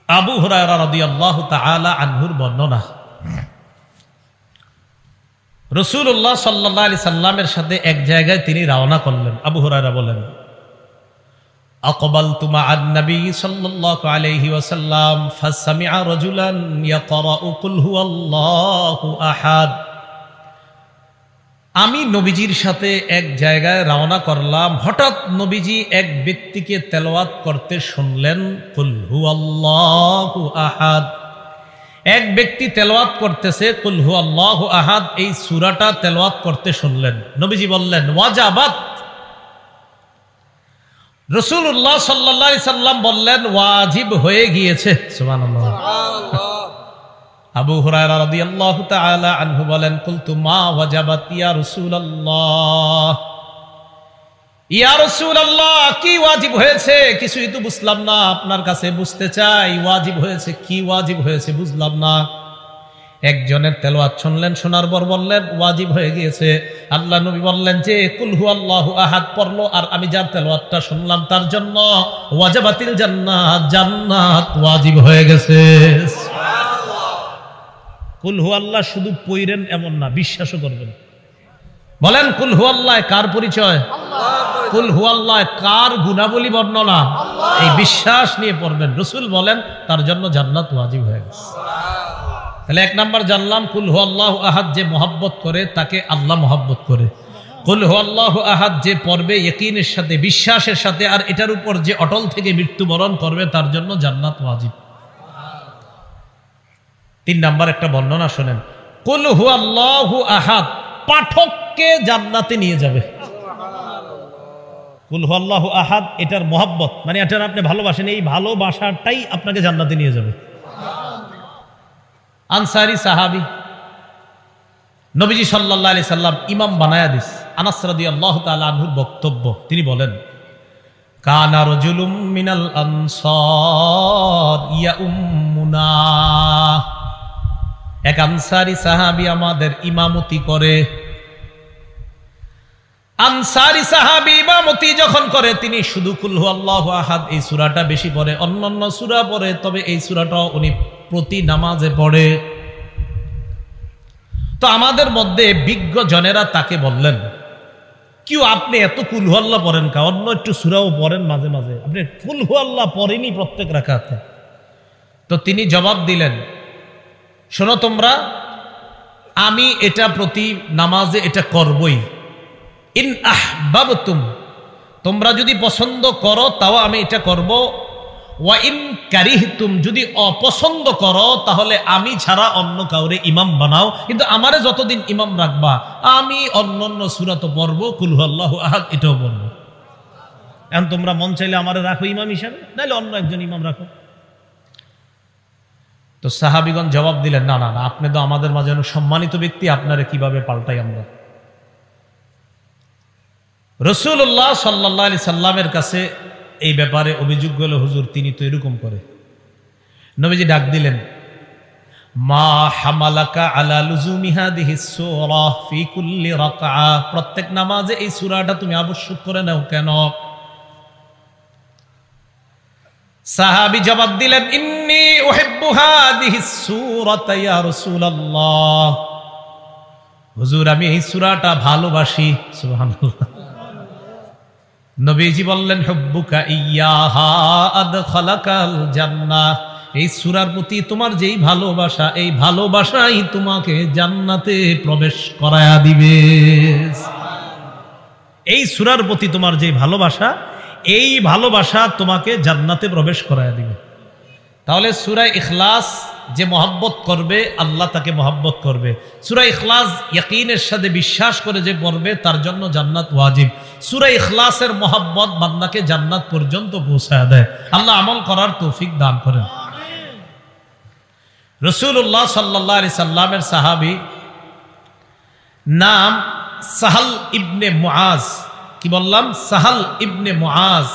আবু হুরায়রা রাদিয়াল্লাহু তাআলা আনহুর বর্ণনা, রাসূলুল্লাহ সাল্লাল্লাহু আলাইহি সাল্লামের সাথে এক জায়গায় তিনি রওনা করলেন। আবু হুরায়রা বলেন, আকবালতু মা'আন নবী সাল্লাল্লাহু আলাইহি ওয়াসাল্লাম ফাসামি'a রাজুলান ইয়াকরাউ কুল হুয়াল্লাহু আহাদ। আমি নবীজির সাথে এক জায়গায় রওনা করলাম, হঠাৎ নবীজি এক ব্যক্তিকে তেলাওয়াত করতে শুনলেন কুল হুয়াল্লাহু আহাদ। এক ব্যক্তি তেলাওয়াত করতেছে কুল হুয়াল্লাহু আহাদ, এই সূরাটা তেলাওয়াত করতে শুনলেন। নবীজি বললেন ওয়াজাবাত। রাসূলুল্লাহ সাল্লাল্লাহু আলাইহি সাল্লাম বললেন ওয়াজিব হয়ে গিয়েছে। সুবহানাল্লাহ। আবু হুরায়রা রাদিয়াল্লাহু তাআলা আনহু বলেন, কুলতু মা ওয়াজাবাত ইয়া রাসূলুল্লাহ। ইয়া রাসূলুল্লাহ, কি ওয়াজিব হয়েছে? কিছুই তো বুঝলাম না, আপনার কাছে বুঝতে চাই ওয়াজিব হয়েছে কি, ওয়াজিব হয়েছে বুঝলাম না। একজনের তেলাওয়াত শুনলেন, শোনার পর বললেন ওয়াজিব হয়ে গিয়েছে। আল্লাহ নবী বললেন যে কুল হুয়াল্লাহু আহাদ পড়লো, আর আমি যার তেলাওয়াতটা শুনলাম তার জন্য ওয়াজাবাতিল জান্নাত, জান্নাত ওয়াজিব হয়ে গেছে। কুল হুয়াল্লাহ শুধু পড়েন এমন না, বিশ্বাসও করবেন। বলেন কুল হুয়াল্লাহ কার পরিচয়? কুল হুয়াল্লাহ কার গুণাবলী বর্ণনা? এই বিশ্বাস নিয়ে পড়বেন। রাসূল বলেন তার জন্য জান্নাত ওয়াজিব হয়ে গেছে। তাহলে এক নাম্বার জানলাম কুল হুয়াল্লাহু আহাদ যে মহব্বত করে তাকে আল্লাহ মহব্বত করে। কুল হুয়াল্লাহু আহাদ যে পড়বে ইয়াকিনের সাথে, বিশ্বাসের সাথে, আর এটার উপর যে অটল থেকে মৃত্যুবরণ করবে তার জন্য জান্নাত ওয়াজিব। 3 নাম্বার একটা বর্ণনা শুনেন, কুল হুয়াল্লাহু আহাদ পাঠককে জান্নাতে নিয়ে যাবে। কুল হুয়াল্লাহু আহাদ এটার মহব্বত মানে এটার আপনি ভালোবাসেন, এই ভালোবাসাটাই আপনাকে জান্নাতে নিয়ে যাবে। আনসারী সাহাবী, নবীজি সাল্লাল্লাহু আলাইহি সাল্লাম ইমাম বানায়া দিস। আনাস রাদিয়াল্লাহু তাআলা আনহুর বক্তব্য, তিনি বলেন কানা রাজুলুম মিনাল আনসার ইয়াউম্মুনা। এক আনসারী সাহাবী আমাদের ইমামতি করে। আনসারী সাহাবী ইমামতি যখন করে তিনি শুধু কুল হুয়াল্লাহু আহাদ এই সূরাটা বেশি পড়ে, অন্যান্য সূরা পড়ে, তবে এই সূরাটাও উনি প্রতি নামাজে পড়ে। তো আমাদের মধ্যে বিজ্ঞ জনেরা তাকে বললেন, কি আপনি এত কুল হুয়াল্লাহ পড়েন কা? অন্য একটু সূরাও পড়েন মাঝে মাঝে, আপনি কুল হুয়াল্লাহ পড়েনি প্রত্যেক রাকাতে। তো তিনি জবাব দিলেন, শোনো তোমরা, আমি এটা প্রতি নামাজে এটা করবই। ইন আহবাবতুম, তোমরা যদি পছন্দ করো তাও আমি এটা করব। ওয়া ইন কারিহতুম, যদি অপছন্দ করো তাহলে আমি ছাড়া অন্য কাউরে ইমাম বানাও, কিন্তু আমারে যতদিন ইমাম রাখবা আমি অন্যান্য সূরা তো পড়বো, কুল হুয়াল্লাহু আহাদ এটাও পড়বো। এখন তোমরা মন চাইলে আমারে রাখো ইমাম হিসাবে, নাহলে অন্য একজন ইমাম রাখো। তো সাহাবীগণ জবাব দিলেন, না না না, আপনি তো আমাদের মাঝে সম্মানিত ব্যক্তি, আপনারে কিভাবে পাল্টাই আমরা? রাসূলুল্লাহ সাল্লাল্লাহু আলাইহি সাল্লামের কাছে এই ব্যাপারে অভিযোগ গেল, হুজুর তিনি তো এরকম করে। নবীজি ডাক দিলেন, মা হামালাকা আলা লুজুমি হাদিহিস সূরা ফি কুল্লি রাকআ, প্রত্যেক নামাজে এই সূরাটা তুমি আবশ্যক করে নাও কেন? সাহাবী জবাব দিলেন, ইন্নী উহিব্বু হাদিহিস সূরাতা ইয়া রাসূলুল্লাহ, হুজুর আমি এই সূরাটা ভালোবাসি। সুবহানাল্লাহ। নবীজি বললেন, হুব্বুকা ইয়্যাহা আদখালাকাল জান্নাহ, এই সূরার প্রতি তোমার যেই ভালোবাসা, এই ভালোবাসাই তোমাকে জান্নাতে প্রবেশ করায়া দিবে। এই সূরার প্রতি তোমার যে ভালোবাসা, এই ভালোবাসা তোমাকে জান্নাতে প্রবেশ করায়া দিবে। তাহলে সূরা ইখলাস যে মহব্বত করবে আল্লাহ তাকে মহব্বত করবে। সূরা ইখলাস ইয়াকিনের সাথে বিশ্বাস করে যে পড়বে তার জন্য জান্নাত ওয়াজিব। সূরা ইখলাসের মহব্বত বান্দাকে জান্নাত পর্যন্ত পৌঁছায় দেয়। আল্লাহ আমল করার তৌফিক দান করেন। রাসূলুল্লাহ সাল্লাল্লাহু আলাইহি সাল্লামের সাহাবী নাম সাহাল ইবনে মুআজ। কি বললাম? সাহাল ইবনে মুআজ।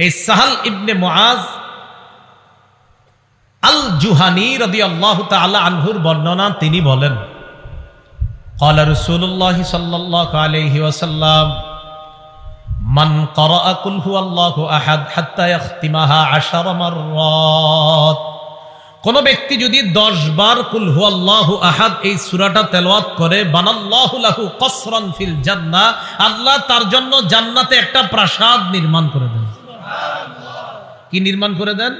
এই সাহাল ইবনে মুআজ আল জুহানি রাদিয়াল্লাহু তাআলা আনহুর বর্ণনা, তিনি বলেন, ক্বালা রাসূলুল্লাহ সাল্লাল্লাহু আলাইহি ওয়াসাল্লাম মান ক্বারাআ কুল হুয়াল্লাহু আহাদ হাত্তা ইয়াখতিমাহা 10 মাররাত কোন ব্যক্তি যদি 10 বার কুল হুয়াল্লাহু আহাদ এই সূরাটা তেলাওয়াত করে, বানাল্লাহু লাহু কসরান ফিল জান্নাহ, আল্লাহ তার জন্য জান্নাতে একটা প্রাসাদ নির্মাণ করে দেন। কি নির্মাণ করে দেন?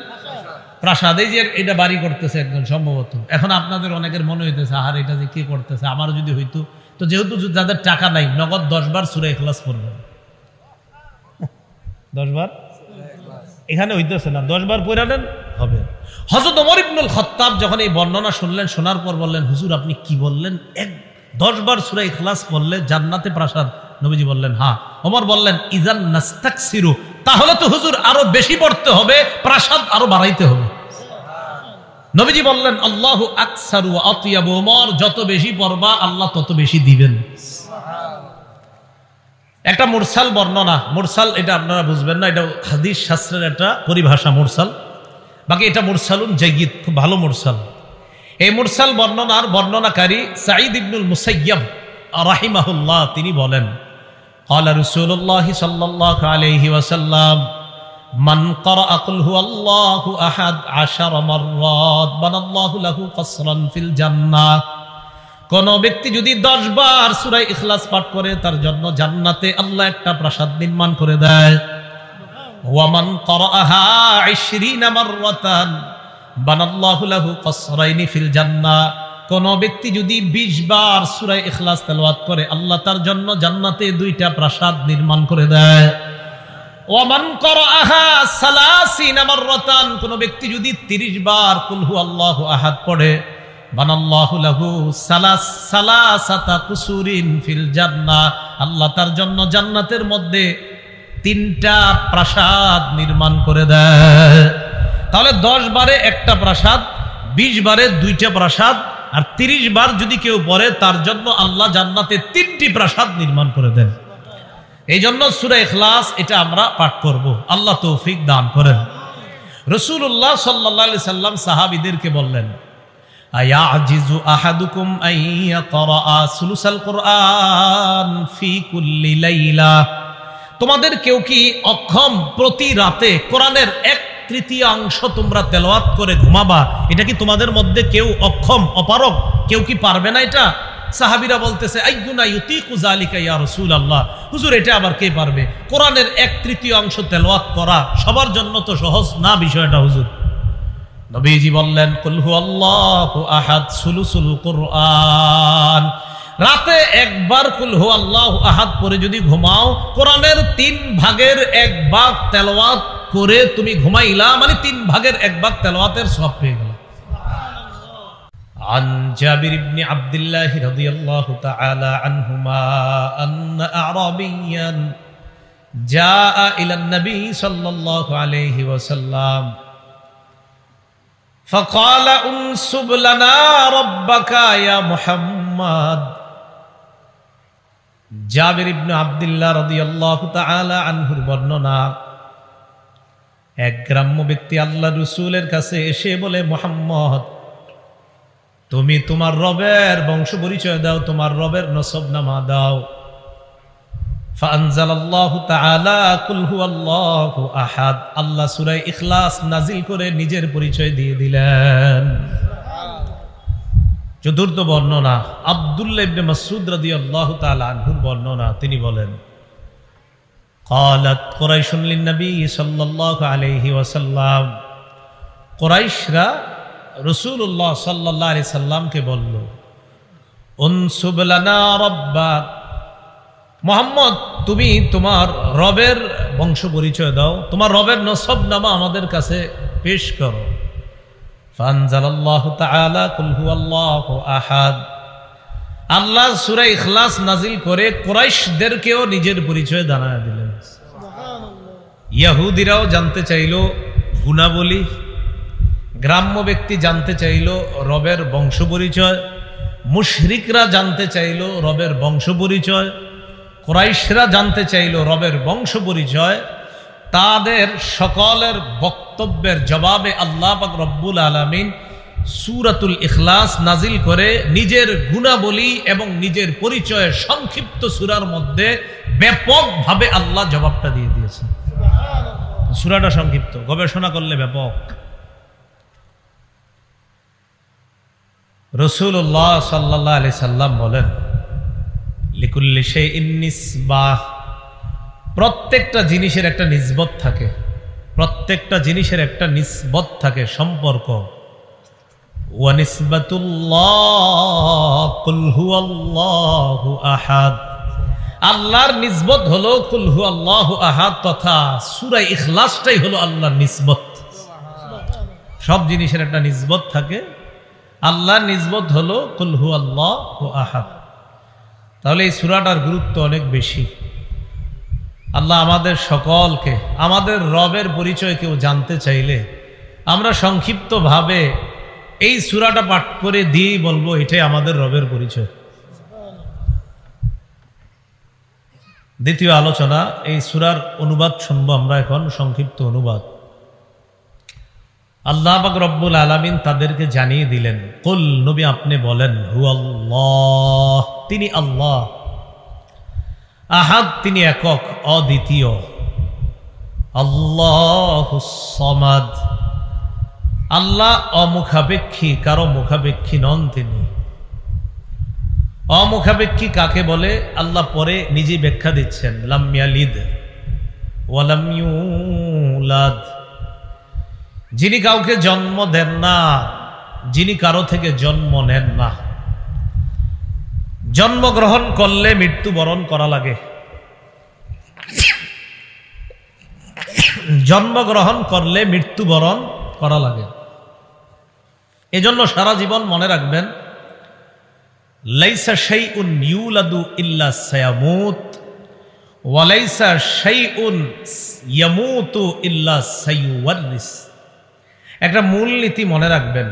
প্রাসাদ। এই যে এটা বাড়ি করতেছে একজন সম্ভবত, এখন আপনাদের অনেকের মনে হইতেছে আহার এটা যে কি করতেছে, আমারও যদি হইতো। তো যেহেতু যাদের টাকা নাই, নগদ 10 বার সূরা ইখলাস পড়বেন। 10 বার এখানে হইতেছে না, 10 বার পড়া নেন হবে। হযরত ওমর ইবনুল খাত্তাব যখন এই বর্ণনা শুনলেন, শোনার পর বললেন, হুজুর আপনি কি বললেন? 10 বার সূরা ইখলাস পড়লে জান্নাতে প্রাসাদ? নবীজি বললেন হ্যাঁ। ওমর বললেন, ইজান নাস্তাকসিরু, তাহলে তো হুজুর আরো বেশি পড়তে হবে, প্রাসাদ আরো বাড়াইতে হবে। নবীজি বললেন, আল্লাহু আকসারু ওয়া আতিয়াবু, ওমর যত বেশি পড়বা আল্লাহ তত বেশি দিবেন। একটা মুরসাল বর্ণনা, মুরসাল এটা আপনারা বুঝবেন না, এটা হাদিস শাস্ত্রের একটা পরিভাষা মুরসাল। বাকি এটা মুরসালুন জাইয়্যিদ, খুব ভালো মুরসাল। এই মুরসাল বর্ণনার বর্ণনাকারী সাঈদ ইবনুল মুসাইয়্যিব রাহিমাহুল্লাহ, তিনি বলেন, ক্বালা রাসূলুল্লাহ সাল্লাল্লাহু আলাইহি ওয়াসাল্লাম, মান ক্বারাআ কুল হুয়াল্লাহু আহাদ 10 মাররাত বানাল্লাহু লাহু কসরান ফিল জান্নাহ, কোন ব্যক্তি যদি 10 বার সূরা ইখলাস পাঠ করে তার জন্য জান্নাতে আল্লাহ একটা প্রাসাদ নির্মাণ করে দেয়। ওয়া মান ক্বারাআহা 20 মাররাতান বানাল্লাহু লাহু কসরাইনি ফিল জান্নাহ, কোন ব্যক্তি যদি 20 বার সূরা ইখলাস তেলাওয়াত করে আল্লাহ তার জন্য জান্নাতে 2টা প্রাসাদ নির্মাণ করে দেয়। ওয়া মান ক্বারাআহা 30 মাররাতান, কোন ব্যক্তি যদি 30 বার কুল হুয়াল্লাহু আহাদ পড়ে, বানাল্লাহু লাহু সালাসাতা কুসুরিন ফিল জান্নাহ, আল্লাহ তার জন্য জান্নাতের মধ্যে 3টা প্রাসাদ নির্মাণ করে দেয়। তাহলে 10 বারে একটা প্রাসাদ, 20 বারে 2টা প্রাসাদ, আর 30 বার যদি কেউ পড়ে তার জন্য আল্লাহ জান্নাতে 3টি প্রাসাদ নির্মাণ করে দেন। এই জন্য সূরা ইখলাস এটা আমরা পাঠ করব, আল্লাহ তৌফিক দান করেন। রাসূলুল্লাহ সাল্লাল্লাহু আলাইহি সাল্লাম সাহাবীদেরকে বললেন, আয়াজিজু আহাদুকুম আন ইয়াকরা সুলুসাল কুরআন ফি কুল্লি লাইলা, তোমাদের কেউ কি অক্ষম প্রতি রাতে কোরআনের 1/3 তোমরা তেলাওয়াত করে ঘুমাবা? এটা কি তোমাদের মধ্যে কেউ অক্ষম, অপারগ কেউ কি পারবে না এটা? সাহাবীরা বলতেছে, আইয়ুনা ইউতিকু যালিকা ইয়া রাসূলুল্লাহ, হুজুর এটা আবার কে পারবে? কোরআনের 1/3 তেলাওয়াত করা সবার জন্য তো সহজ না বিষয়টা হুজুর। নবীজি বললেন, কুল হুয়াল্লাহু আহাদ সুলুসুল কুরআন, রাতে একবার কুল হুয়াল্লাহু আহাদ পড়ে যদি ঘুমাও, কোরআনের 3 ভাগের 1 ভাগ তেলাওয়াত করে তুমি ঘুমাইলা, মানে 3 ভাগের 1 ভাগ তেলাওয়াতের সওয়াব পেয়ে গেল। عن جابر بن عبد الله رضي الله تعالى عنهما أن أعرابيا جاء إلى النبي صلى الله عليه وسلم فقال انسب لنا ربك يا محمد। জাবির ইবনে আব্দুল্লাহ রাদিয়াল্লাহু তাআলা আনহুর বর্ণনা, এক গ্রাম্য ব্যক্তি আল্লাহর রাসূলের কাছে এসে বলে, মুহাম্মদ তুমি তোমার রবের বংশ পরিচয় দাও, তোমার রবের নসবনামা দাও। ফাআনজালাল্লাহু তাআলা কুল হুয়াল্লাহু আহাদ, আল্লাহ সূরা ইখলাস নাজিল করে নিজের পরিচয় দিয়ে দিলেন। চতুর্থ বর্ণনা, আব্দুল্লাহ ইবনে মাসউদ রাদিয়াল্লাহু তাআলা আনহুর বর্ণনা, তিনি বলেন, ক্বালাত কুরাইশুন লিন-নবী সাল্লাল্লাহু আলাইহি ওয়াসাল্লাম, কুরাইশরা রাসূলুল্লাহ সাল্লাল্লাহু আলাইহি সাল্লামকে বলল, উনসুব লানা রাব্বাক, মুহাম্মদ তুমি তোমার রবের বংশ পরিচয় দাও, তোমার রবের নসবনামা আমাদের কাছে পেশ করো। ফানজালাল্লাহু তাআলা কুল হুয়াল্লাহু আহাদ, আল্লাহ সূরা ইখলাস নাজিল করে কুরাইশদেরকেও নিজের পরিচয় জানায় দিলেন। ইহুদিরাও জানতে চাইল গুণাবলী, গ্রাম্য ব্যক্তি জানতে চাইল রবের বংশ পরিচয়, মুশরিকরা জানতে চাইল রবের বংশ পরিচয়, কুরাইশরা জানতে চাইল রবের বংশ পরিচয়। তাদের সকলের বক্তব্যের জবাবে আল্লাহ পাক রব্বুল আলামিন সূরাতুল ইখলাস নাজিল করে নিজের গুণাবলী এবং নিজের পরিচয়ের সংক্ষিপ্ত সূরার মধ্যে ব্যাপকভাবে আল্লাহ জবাবটা দিয়ে দিয়েছেন। সূরাটা সংক্ষিপ্ত, গবেষণা করলে ব্যাপক। রাসূলুল্লাহ সাল্লাল্লাহু আলাইহি সাল্লাম বলেন, লিকুল্লি শাইইন নিসবাহ, প্রত্যেকটা জিনিসের একটা নিসবত থাকে, প্রত্যেকটা জিনিসের একটা নিসবত থাকে, সম্পর্ক। ওয়া নিসবাতুল্লাহ কুল হুয়াল্লাহু আহাদ, আল্লাহর নিসবত হলো কুল হুয়াল্লাহু আহাদ তথা সূরা ইখলাসটাই হলো আল্লাহর নিসবত। সব জিনিসের একটা নিসবত থাকে, আল্লাহর নিসবত হলো কুল হুয়াল্লাহু আহাদ। তাহলে এই সূরাটার গুরুত্ব অনেক বেশি। আল্লাহ আমাদের সকলকে আমাদের রবের পরিচয় কেউ জানতে চাইলে আমরা সংক্ষিপ্তভাবে এই সূরাটা পাঠ করে দিয়েই বলবো এটাই আমাদের রবের পরিচয়। দ্বিতীয় আলোচনা, এই সূরার অনুবাদ শুনবো আমরা এখন, সংক্ষিপ্ত অনুবাদ। আল্লাহ পাক রব্বুল আলামিন তাদেরকে জানিয়ে দিলেন, কুল, নবী আপনি বলেন, হুয়াল্লাহ, তিনি আল্লাহ, আহাদ, তিনি একক অদ্বিতীয়, আল্লাহুস সামাদ, আল্লাহ অমুখাপেক্ষী, কারো মুখাপেক্ষী নন তিনি। অমুখাপেক্ষী কাকে বলে আল্লাহ পরে নিজেই ব্যাখ্যা দিচ্ছেন, লাম ইয়ালিদ ওয়া লাম ইউলাদ, যিনি কাউকে জন্ম দেন না, যিনি কারো থেকে জন্ম নেন না। জন্মগ্রহণ করলে মৃত্যুবরণ করা লাগে, জন্মগ্রহণ করলে মৃত্যুবরণ করা লাগে। এজন্য সারা জীবন মনে রাখবেন, লাইসা শাইউন ইউলাদু ইল্লা সায়ামুত ওয়া লাইসা শাইউন ইয়ামুতু ইল্লা সায়ুওয়ারিস। একটা মূলনীতি মনে রাখবেন,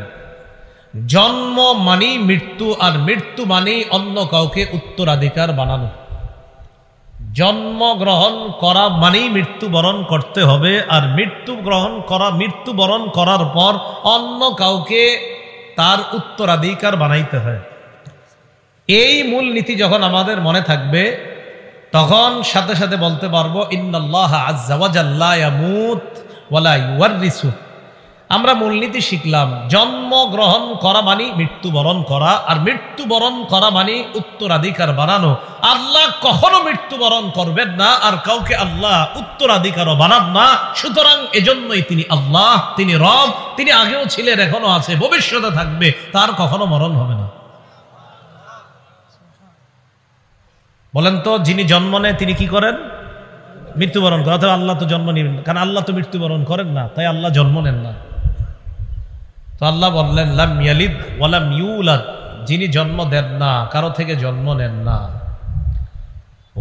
জন্ম মানেই মৃত্যু, আর মৃত্যু মানেই অন্য কাউকে উত্তরাধিকার বানানো। জন্মগ্রহণ করা মানেই মৃত্যুবরণ করতে হবে, আর মৃত্যুবরণ করার পর অন্য কাউকে তার উত্তরাধিকার বানাইতে হয়। এই মূল নীতি যখন আমাদের মনে থাকবে, তখন সাথে সাথে বলতে পারবো, ইন্নাল্লাহা আযজা ওয়া জাল্লা ইয়ামুত ওয়া লা ইউওয়ারিসু। আমরা মূলনীতি শিখলাম, জন্মগ্রহণ করা মানে মৃত্যুবরণ করা, আর মৃত্যুবরণ করা মানে উত্তরাধিকার বানানো। আল্লাহ কখনো মৃত্যুবরণ করবেন না, আর কাউকে আল্লাহ উত্তরাধিকারও বানান না। সুতরাং এজন্যই তিনি আল্লাহ, তিনি রব, তিনি আগেও ছিলেন, এখনো আছে, ভবিষ্যতে থাকবে, তার কখনো মরণ হবে না। বলেন তো, যিনি জন্ম নেয় তিনি কি করেন? মৃত্যুবরণ করেন। অথবা আল্লাহ তো জন্ম নেবেন, কারণ আল্লাহ তো মৃত্যুবরণ করেন না, তাই আল্লাহ জন্ম নেন না। তো আল্লাহ বললেন, লাম ইয়ালিদ ওয়া লাম ইউলাদ, যিনি জন্ম দেন না, কারো থেকে জন্ম নেন না।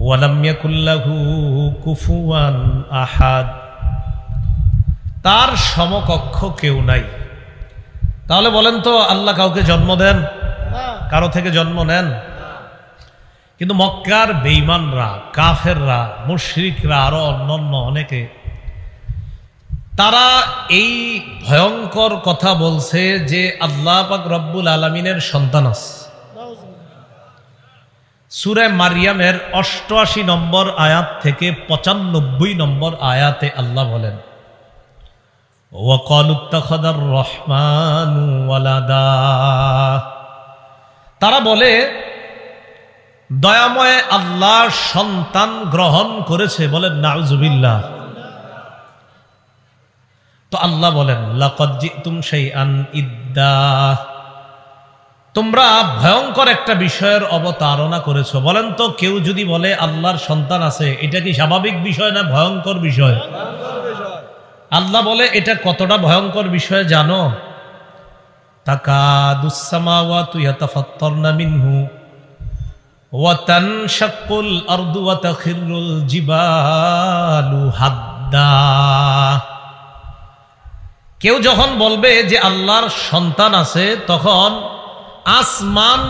ওয়া লাম ইয়াকুল লাহু কুফুয়ান আহাদ, তার সমকক্ষ কেউ নাই। তাহলে বলেন তো, আল্লাহ কাউকে জন্ম দেন? কারো থেকে জন্ম নেন? কিন্তু মক্কার বেঈমানরা, কাফেররা, মুশরিকরা, আরো অন্যান্য অনেকে, তারা এই ভয়ঙ্কর কথা বলছে যে আল্লাহ পাক রব্বুল আলামিনের সন্তান আছে। সূরা মারইয়ামের ৮৮ নম্বর আয়াত থেকে ৯৫ নম্বর আয়াতে আল্লাহ বলেন, ওয়া ক্বালু ইত্তাখাযার রহমানু ওয়ালাদা, তারা বলে দয়াময় আল্লাহ সন্তান গ্রহণ করেছে। বলেন নাউযুবিল্লাহ। তো আল্লাহ বলেন, লাকাদ জিতুম শাইআন ইদ্দা, তোমরা ভয়ঙ্কর একটা বিষয়ের অবতারণা করেছো। বলেন তো, কেউ যদি বলে আল্লাহর সন্তান আছে, এটা কি স্বাভাবিক বিষয় না ভয়ঙ্কর বিষয়? আল্লাহ বলে এটা কতটা ভয়ঙ্কর বিষয় জানো? তাকাদুস সামাওয়াতু ইয়াতাফাত্তারনা মিনহু ওয়া তানশাক্কুল আরদু ওয়া তাখিরুল জিবালু হাদ্দা। কেউ যখন বলবে যে আল্লাহর সন্তান আছে, তখন আসমান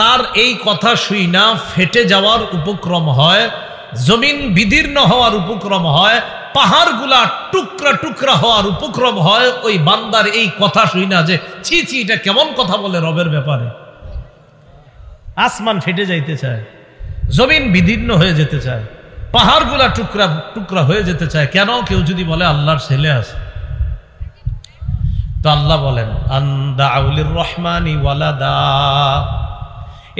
তার এই কথা শুই না ফেটে যাওয়ার উপক্রম হয়, জমিন বিদীর্ণ হওয়ার উপক্রম হয়, পাহাড়গুলা টুকরা টুকরা হওয়ার উপক্রম হয় ওই বান্দার এই কথা শুই না, যে ছি ছি, এটা কেমন কথা বলে রবের ব্যাপারে। আসমান ফেটে যাইতে চায়, জমিন বিদীর্ণ হয়ে যেতে চায়, পাহাড়গুলা টুকরা টুকরা হয়ে যেতে চায়। কেন? কেউ যদি বলে আল্লাহর ছেলে আছে। তো আল্লাহ বলেন আনদাউলির রহমানি ওয়ালাদা,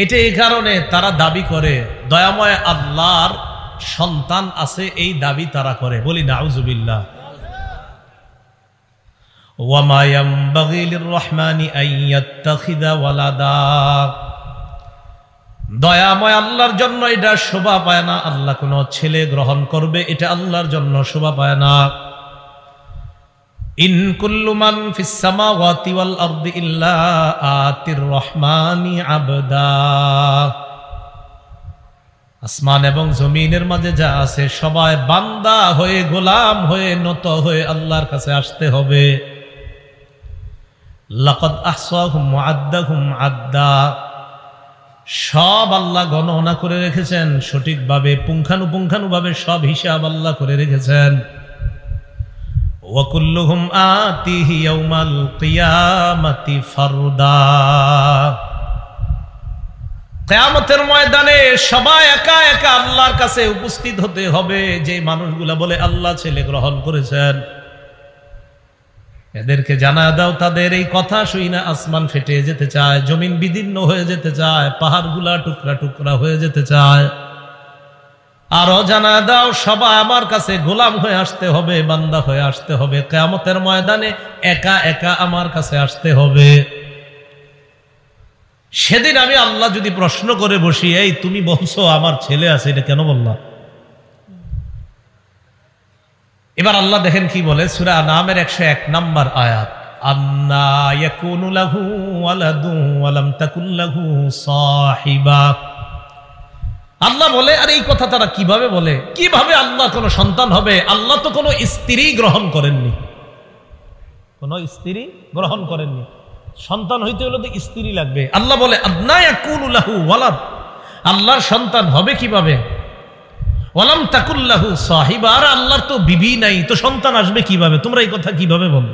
এটা এই কারণে তারা দাবি করে দয়াময় আল্লাহর সন্তান আছে, এই দাবি তারা করে। বলি নাউজুবিল্লাহ। ওয়া মা ইয়ানবাগি লিররহমানি আন ইয়াত্তাখিযা ওয়ালাদা, দয়াময় আল্লাহর জন্য এটা শোভা পায় না, আল্লাহ কোনো ছেলে গ্রহণ করবে এটা আল্লাহর জন্য শোভা পায় না। ইন কুল্লু মান ফিস সামাওয়াতি ওয়াল আরদি ইল্লা আতির রহমানি আবদা, আসমান এবং জমিনের মাঝে যা আছে সবাই বান্দা হয়ে, গোলাম হয়ে, নত হয়ে আল্লাহর কাছে আসতে হবে। লাকাদ আহসাহুম ওয়া আদ্দাহুম আদ্দা, সব আল্লাহ গণনা করে রেখেছেন সঠিকভাবে, পুঙ্খানুপুঙ্খানুভাবে সব হিসাব আল্লাহ করে রেখেছেন। ওয়া কুল্লুহুম আতিহি ইয়াউমাল কিয়ামাতি ফারদা, কিয়ামতের ময়দানে সবাই একা একা আল্লাহর কাছে উপস্থিত হতে হবে। যে মানুষগুলা বলে আল্লাহ ছেলে গ্রহণ করেছেন, এদেরকে জানা দাও তাদের এই কথা শুই না আসমান ফেটে যেতে চায়, জমিন বিদীর্ণ হয়ে যেতে চায়, পাহাড়গুলা টুকরা টুকরা হয়ে যেতে চায়। আরো জানা দাও সবাই আমার কাছে গোলাম হয়ে আসতে হবে, বান্দা হয়ে আসতে হবে, কিয়ামতের ময়দানে একা একা আমার কাছে আসতে হবে। সেদিন আমি আল্লাহ যদি প্রশ্ন করে বসি, এই তুমি বলছো আমার ছেলে আছে, এটা কেন বললা? এবার আল্লাহ দেখেন কি বলে, সূরা আনআমের 101 নম্বর আয়াত, আন্না ইয়াকুনু লাহু ওয়ালাদু ওয়া লাম তাকুল লাহু সাহিবা। আল্লাহ বলে, আর এই কথা তারা কিভাবে বলে, কিভাবে আল্লাহ কোনো সন্তান হবে? আল্লাহ তো কোনো স্ত্রী গ্রহণ করেননি, কোনো স্ত্রী গ্রহণ করেননি। সন্তান হইতে হলে তো স্ত্রী লাগবে। আল্লাহ বলে আন্না ইয়াকুনু লাহু ওয়ালাদ, আল্লাহর সন্তান হবে কিভাবে? ওয়ালাম তাকুল লাহু সাহিবা, আর আল্লাহর তো বিবি নাই, তো সন্তান আসবে কিভাবে? তোমরা এই কথা কিভাবে বলো?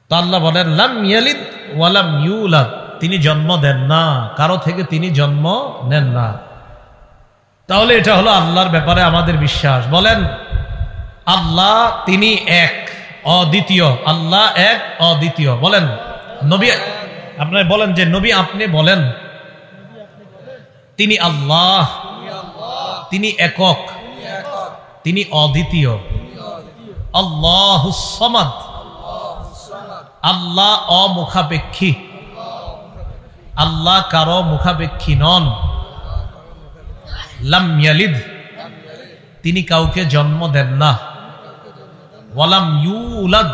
তো আল্লাহ বলেন লাম ইয়ালিদ ওয়ালাম ইউলাদ, তিনি জন্ম দেন না, কারো থেকে তিনি জন্ম নেন না। তাহলে এটা হলো আল্লাহর ব্যাপারে আমাদের বিশ্বাস। বলেন আল্লাহ তিনি এক, অদ্বিতীয়। আল্লাহ এক, অদ্বিতীয়। বলেন নবী, আপনারা বলেন যে নবী আপনি বলেন তিনি আল্লাহ, তিনি একক, তিনি অদ্বিতীয়। আল্লাহুস সামাদ, আল্লাহ অমুখাপেক্ষী, আল্লাহ কারো মুখাপেক্ষী নন। লাম ইয়ালিদ, তিনি কাউকে জন্ম দেন না। ওয়ালাম ইউলাদ,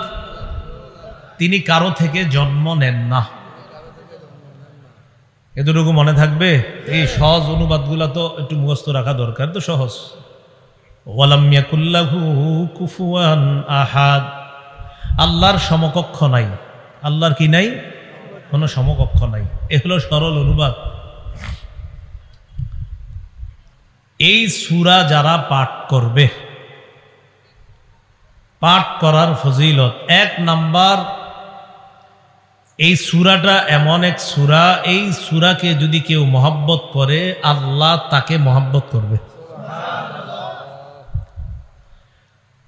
তিনি কারো থেকে জন্ম নেন না। এতটুকু মনে থাকবে। এই সহজ অনুবাদগুলো তো একটু মুখস্থ রাখা দরকার, তো সহজ। ওয়ালাম ইয়াকুল লাহু কুফুয়ান আহাদ, আল্লাহর সমকক্ষ নাই। আল্লাহর কি নাই? কোনো সমকক্ষ নাই। এ হলো সরল অনুবাদ। এই সূরা যারা পাঠ করবে, পাঠ করার ফজিলত 1 নাম্বার, এই সূরাটা এমন এক সূরা, এই সূরাকে যদি কেউ মহব্বত করে আল্লাহ তাকে মহব্বত করবে।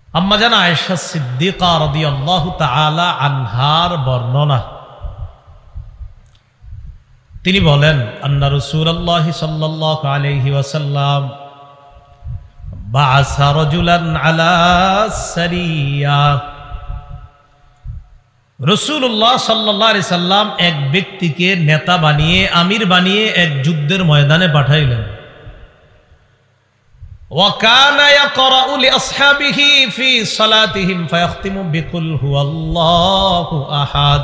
আম্মা জান আয়েশা সিদ্দিকা রাদিয়াল্লাহু তাআলা আনহার বর্ণনা, তিনি বলেন আন্না রাসূলুল্লাহ সাল্লাল্লাহু আলাইহি ওয়াসাল্লাম বাআসা রাজুলান আলা সারিয়া, রাসূলুল্লাহ সাল্লাল্লাহু আলাইহি সাল্লাম এক ব্যক্তিকে নেতা বানিয়ে, আমির বানিয়ে এক যুদ্ধের ময়দানে পাঠাইলেন। ওয়া কানা ইয়াকরাউ লিআসহাবিহি ফি সালাতিহিম ফায়াখতিমু বিকুল হুয়াল্লাহু আহাদ,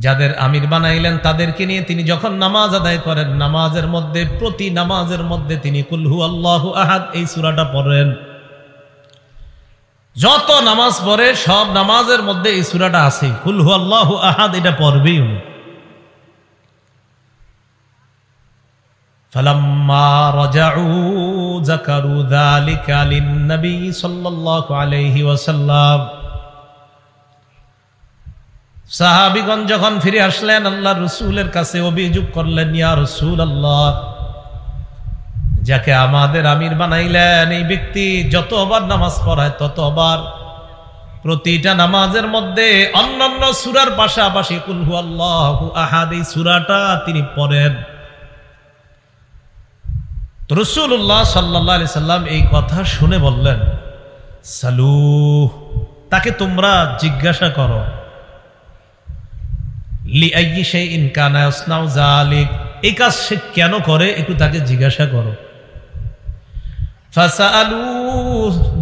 যাদের আমির বানাইলেন তাদেরকে নিয়ে তিনি যখন নামাজ আদায় করেন, নামাজের মধ্যে, প্রতি নামাজের মধ্যে তিনি কুল হুয়াল্লাহু আহাদ এই সূরাটা পড়েন। যত নামাজ পড়ে সব নামাজের মধ্যে এই সূরাটা আছে, কুল হুয়াল্লাহু আহাদ এটা পড়বেই উনি। ফালাম্মা রাজাউ যাকারু যালিকা লিন-নবী সাল্লাল্লাহু আলাইহি ওয়াসাল্লাম, সাহাবীগণ যখন ফিরে আসলেন আল্লাহর রাসূলের কাছে, অভিযোগ করলেন, ইয়া রাসূলুল্লাহ, যাকে আমাদের আমির বানাইলেন এই ব্যক্তি যতবার নামাজ পড়ায় ততবার প্রতিটা নামাজের মধ্যে অন্যান্য সূরার পাশাপাশি কুল হুয়াল্লাহু আহাদ এই সূরাটা তিনি পড়েন। তো রাসূলুল্লাহ সাল্লাল্লাহু আলাইহি সাল্লাম এই কথা শুনে বললেন, সালু, তাকে তোমরা জিজ্ঞাসা করো, লিআইয়ি শাইইন কানা ইয়াসনাউ যালিক, এই কাজ সে কেন করে একটু তাকে জিজ্ঞাসা করো। ফাসালু,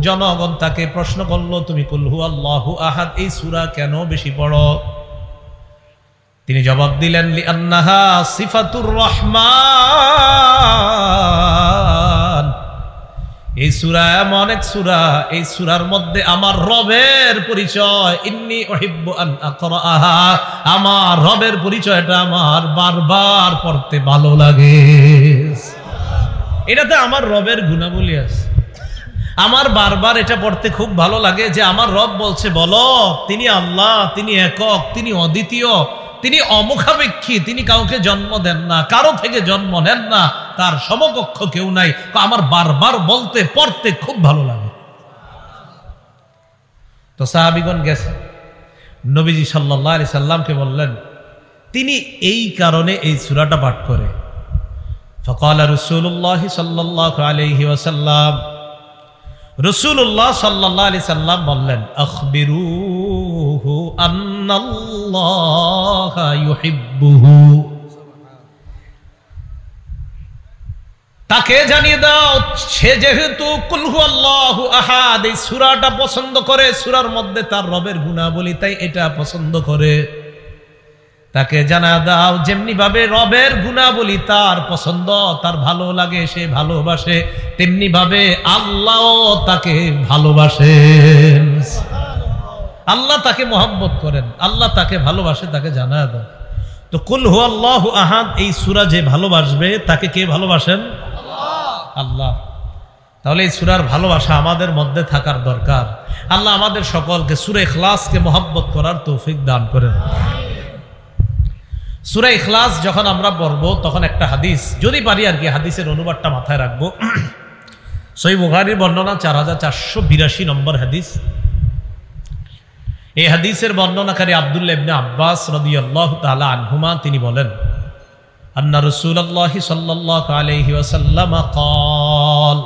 জনগণ তাকে প্রশ্ন করলো, তুমি কুল হুয়াল্লাহু আহাদ এই সূরা কেন বেশি পড়ো? তিনি জবাব দিলেন, লিআন্নাহা সিফাতুর রহমান, এই সূরা এমন এক সূরা, এই সূরার মধ্যে আমার রবের পরিচয়, ইন্নী উহিব্বু আন আকরাআহা, আমার রবের পরিচয়টা আমার বারবার পড়তে ভালো লাগে। এটাতে আমার রবের গুণাবলী আছে, আমার বারবার এটা পড়তে খুব ভালো লাগে যে আমার রব বলছে, বলো তিনি আল্লাহ, তিনি একক, তিনি অদ্বিতীয়, তিনি অমুখাপেক্ষী, তিনি কাউকে জন্ম দেন না, কারো থেকে জন্ম নেন না, তার সমকক্ষ কেউ নাই। আমার বারবার বলতে পড়তে খুব ভালো লাগে। তো সাহাবীগণ গেছে, নবীজি সাল্লাল্লাহু আলাইহি সাল্লামকে বললেন, তিনি এই কারণে এই সূরাটা পাঠ করে। ফাকালা রাসূলুল্লাহ সাল্লাল্লাহু আলাইহি ওয়াসাল্লাম, রাসূলুল্লাহ সাল্লাল্লাহু আলাইহি সাল্লাম বললেন, আখবিরুহু আন্নাল্লাহা ইউহিব্বুহু, তাকে জানিয়ে দাও সে যেহেতু কুল হুয়াল্লাহু আহাদ এই সূরাটা পছন্দ করে, সূরার মধ্যে তার রবের গুণাবলী তাই এটা পছন্দ করে। তাকে জানা দাও যেমনি ভাবে রবের গুণাবলী তার পছন্দ, তার ভালো লাগে, সে ভালোবাসে, তেমনি ভাবে আল্লাহও তাকে ভালোবাসেন। আল্লাহ তাকে মহব্বত করেন, আল্লাহ তাকে ভালোবাসে, তাকে জানা দাও। তো কুল হুয়াল্লাহু আহাদ এই সূরা যে ভালোবাসবে তাকে কে ভালোবাসেন? আল্লাহ। তাহলে এই সূরার ভালোবাসা আমাদের মধ্যে থাকার দরকার। আল্লাহ আমাদের সকলকে সূরা ইখলাসকে মহব্বত করার তৌফিক দান করেন। সূরা ইখলাস যখন আমরা পড়ব তখন একটা হাদিস, যদি পারি আর কি হাদিসের অনুবাদটা মাথায় রাখবো। সহিহ বুখারীর বর্ণনা 4482 নম্বর হাদিস। এই হাদিসের বর্ণনাকারী আব্দুল্লাহ ইবনে আব্বাস রাদিয়াল্লাহু তাআলা আনহুমা, তিনি বলেন, আন্না রাসূলুল্লাহ সাল্লাল্লাহু আলাইহি ওয়াসাল্লাম ক্বাল,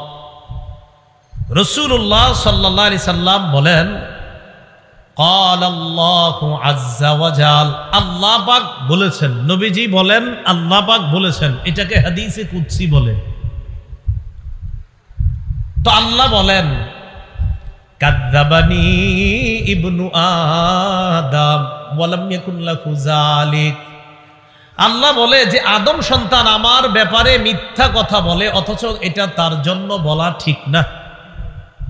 রাসূলুল্লাহ সাল্লাল্লাহু আলাইহি সাল্লাম বলেন, ক্বাল আল্লাহু আযজা ওয়া জাল, আল্লাহ পাক বলেছেন, নবীজি বলেন আল্লাহ পাক বলেছেন, এটাকে হাদিসে কুদসি বলে। তো আল্লাহ বলেন, কাযযাবানি ইবনু আদম ওয়া লাম ইয়াকুন লাহু যালিক, আল্লাহ বলে যে আদম সন্তান আমার ব্যাপারে মিথ্যা কথা বলে, অথচ এটা তার জন্য বলা ঠিক না।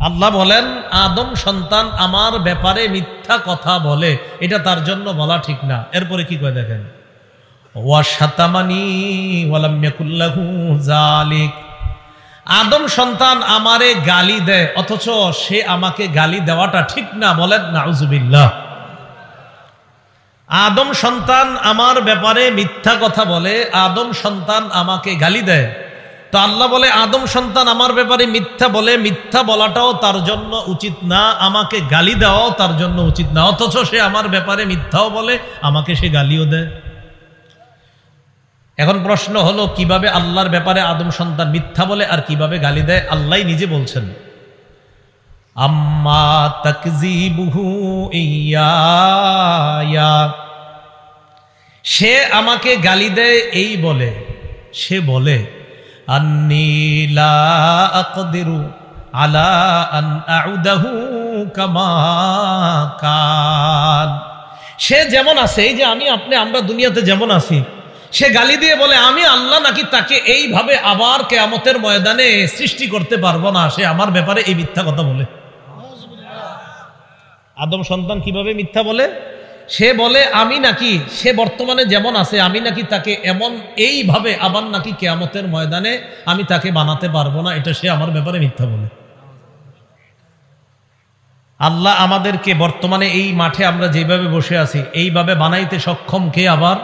আল্লাহ বলেন আদম সন্তান আমার ব্যাপারে মিথ্যা কথা বলে, এটা তার জন্য বলা ঠিক না। এরপরে কি কয় দেখেন, ওয়া শাতামানি ওয়া লাম ইয়াকুল লাহু যালিক, আদম সন্তান আমারে গালি দেয়, অথচ সে আমাকে গালি দেওয়াটা ঠিক না। বলেন নাউজুবিল্লাহ। আদম সন্তান আমার ব্যাপারে মিথ্যা কথা বলে, আদম সন্তান আমাকে গালি দেয়। তো আল্লাহ বলে আদম সন্তান আমার ব্যাপারে মিথ্যা বলে, মিথ্যা বলাটাও তার জন্য উচিত না, আমাকে গালি দেওয়াও তার জন্য উচিত না, অথচ সে আমার ব্যাপারে মিথ্যাও বলে, আমাকে সে গালিও দেয়। এখন প্রশ্ন হলো, কিভাবে আল্লাহর ব্যাপারে আদম সন্তান মিথ্যা বলে আর কিভাবে গালি দেয়? আল্লাহ নিজে বলছেন, আম্মা তাকযিবুহু ইয়া, সে আমাকে গালি দেয় এই বলে, সে বলে আন্নী লা আকদিরু আলা আন আউদাহু কামা কান, সে যেমন আছে, এই যে আমি আপনি আমরা দুনিয়াতে যেমন আছি, সে গালি দিয়ে বলে আমি আল্লাহ নাকি তাকে এইভাবে আবার কিয়ামতের ময়দানে সৃষ্টি করতে পারবো না, সে আমার ব্যাপারে এই মিথ্যা কথা বলে। আদম সন্তান কিভাবে মিথ্যা বলে? সে বলে আমি নাকি, সে বর্তমানে যেমন আছে আমি নাকি তাকে এমন এইভাবে আবার নাকি কিয়ামতের ময়দানে আমি তাকে বানাতে পারবো না, এটা সে আমার ব্যাপারে মিথ্যা বলে। আল্লাহ আমাদেরকে বর্তমানে এই মাঠে আমরা যেভাবে বসে আছি এইভাবে বানাইতে সক্ষম কে? আবার